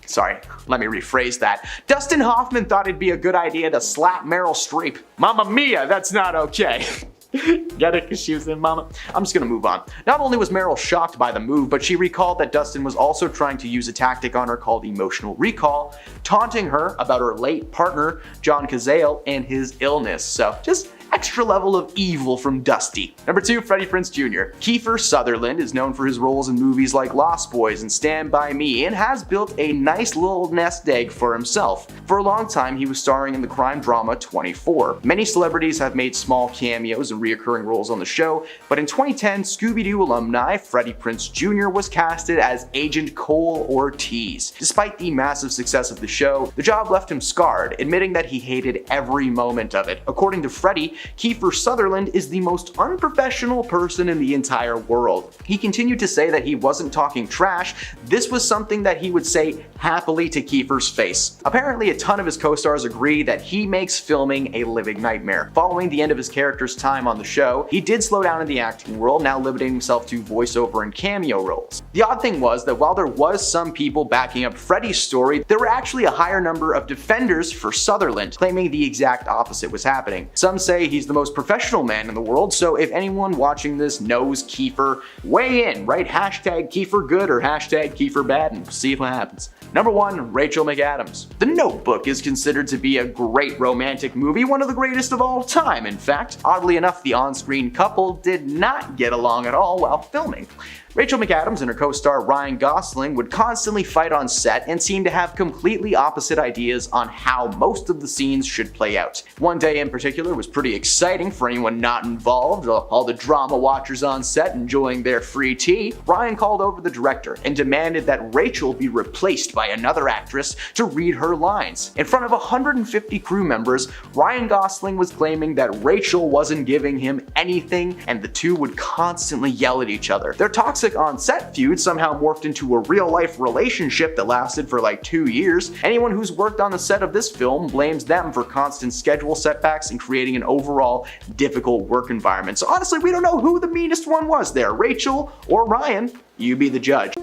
Sorry, let me rephrase that. Dustin Hoffman thought it'd be a good idea to slap Meryl Streep. Mamma mia, that's not okay. Get it? Because she was in Mama? I'm just gonna move on. Not only was Meryl shocked by the move, but she recalled that Dustin was also trying to use a tactic on her called emotional recall, taunting her about her late partner, John Cazale, and his illness. So just extra level of evil from Dusty. Number 2, Freddie Prinze Jr. Kiefer Sutherland is known for his roles in movies like Lost Boys and Stand By Me, and has built a nice little nest egg for himself. For a long time, he was starring in the crime drama 24. Many celebrities have made small cameos and reoccurring roles on the show, but in 2010, Scooby-Doo alumni Freddie Prinze Jr. was casted as Agent Cole Ortiz. Despite the massive success of the show, the job left him scarred, admitting that he hated every moment of it. According to Freddie, Kiefer Sutherland is the most unprofessional person in the entire world. He continued to say that he wasn't talking trash. This was something that he would say happily to Kiefer's face. Apparently, a ton of his co-stars agree that he makes filming a living nightmare. Following the end of his character's time on the show, he did slow down in the acting world, now limiting himself to voiceover and cameo roles. The odd thing was that while there was some people backing up Freddie's story, there were actually a higher number of defenders for Sutherland, claiming the exact opposite was happening. Some say he's the most professional man in the world, so if anyone watching this knows Kiefer, weigh in, write hashtag Kiefer good or hashtag Kiefer bad, and see what happens. Number 1, Rachel McAdams. The Notebook is considered to be a great romantic movie, one of the greatest of all time, in fact. Oddly enough, the on-screen couple did not get along at all while filming. Rachel McAdams and her co-star Ryan Gosling would constantly fight on set and seem to have completely opposite ideas on how most of the scenes should play out. One day in particular was pretty exciting for anyone not involved, all the drama watchers on set enjoying their free tea. Ryan called over the director and demanded that Rachel be replaced by another actress to read her lines. In front of 150 crew members, Ryan Gosling was claiming that Rachel wasn't giving him anything, and the two would constantly yell at each other. Their toxic on-set feud somehow morphed into a real-life relationship that lasted for like 2 years. Anyone who's worked on the set of this film blames them for constant schedule setbacks and creating an overall difficult work environment. So honestly, we don't know who the meanest one was there, Rachel or Ryan. You be the judge.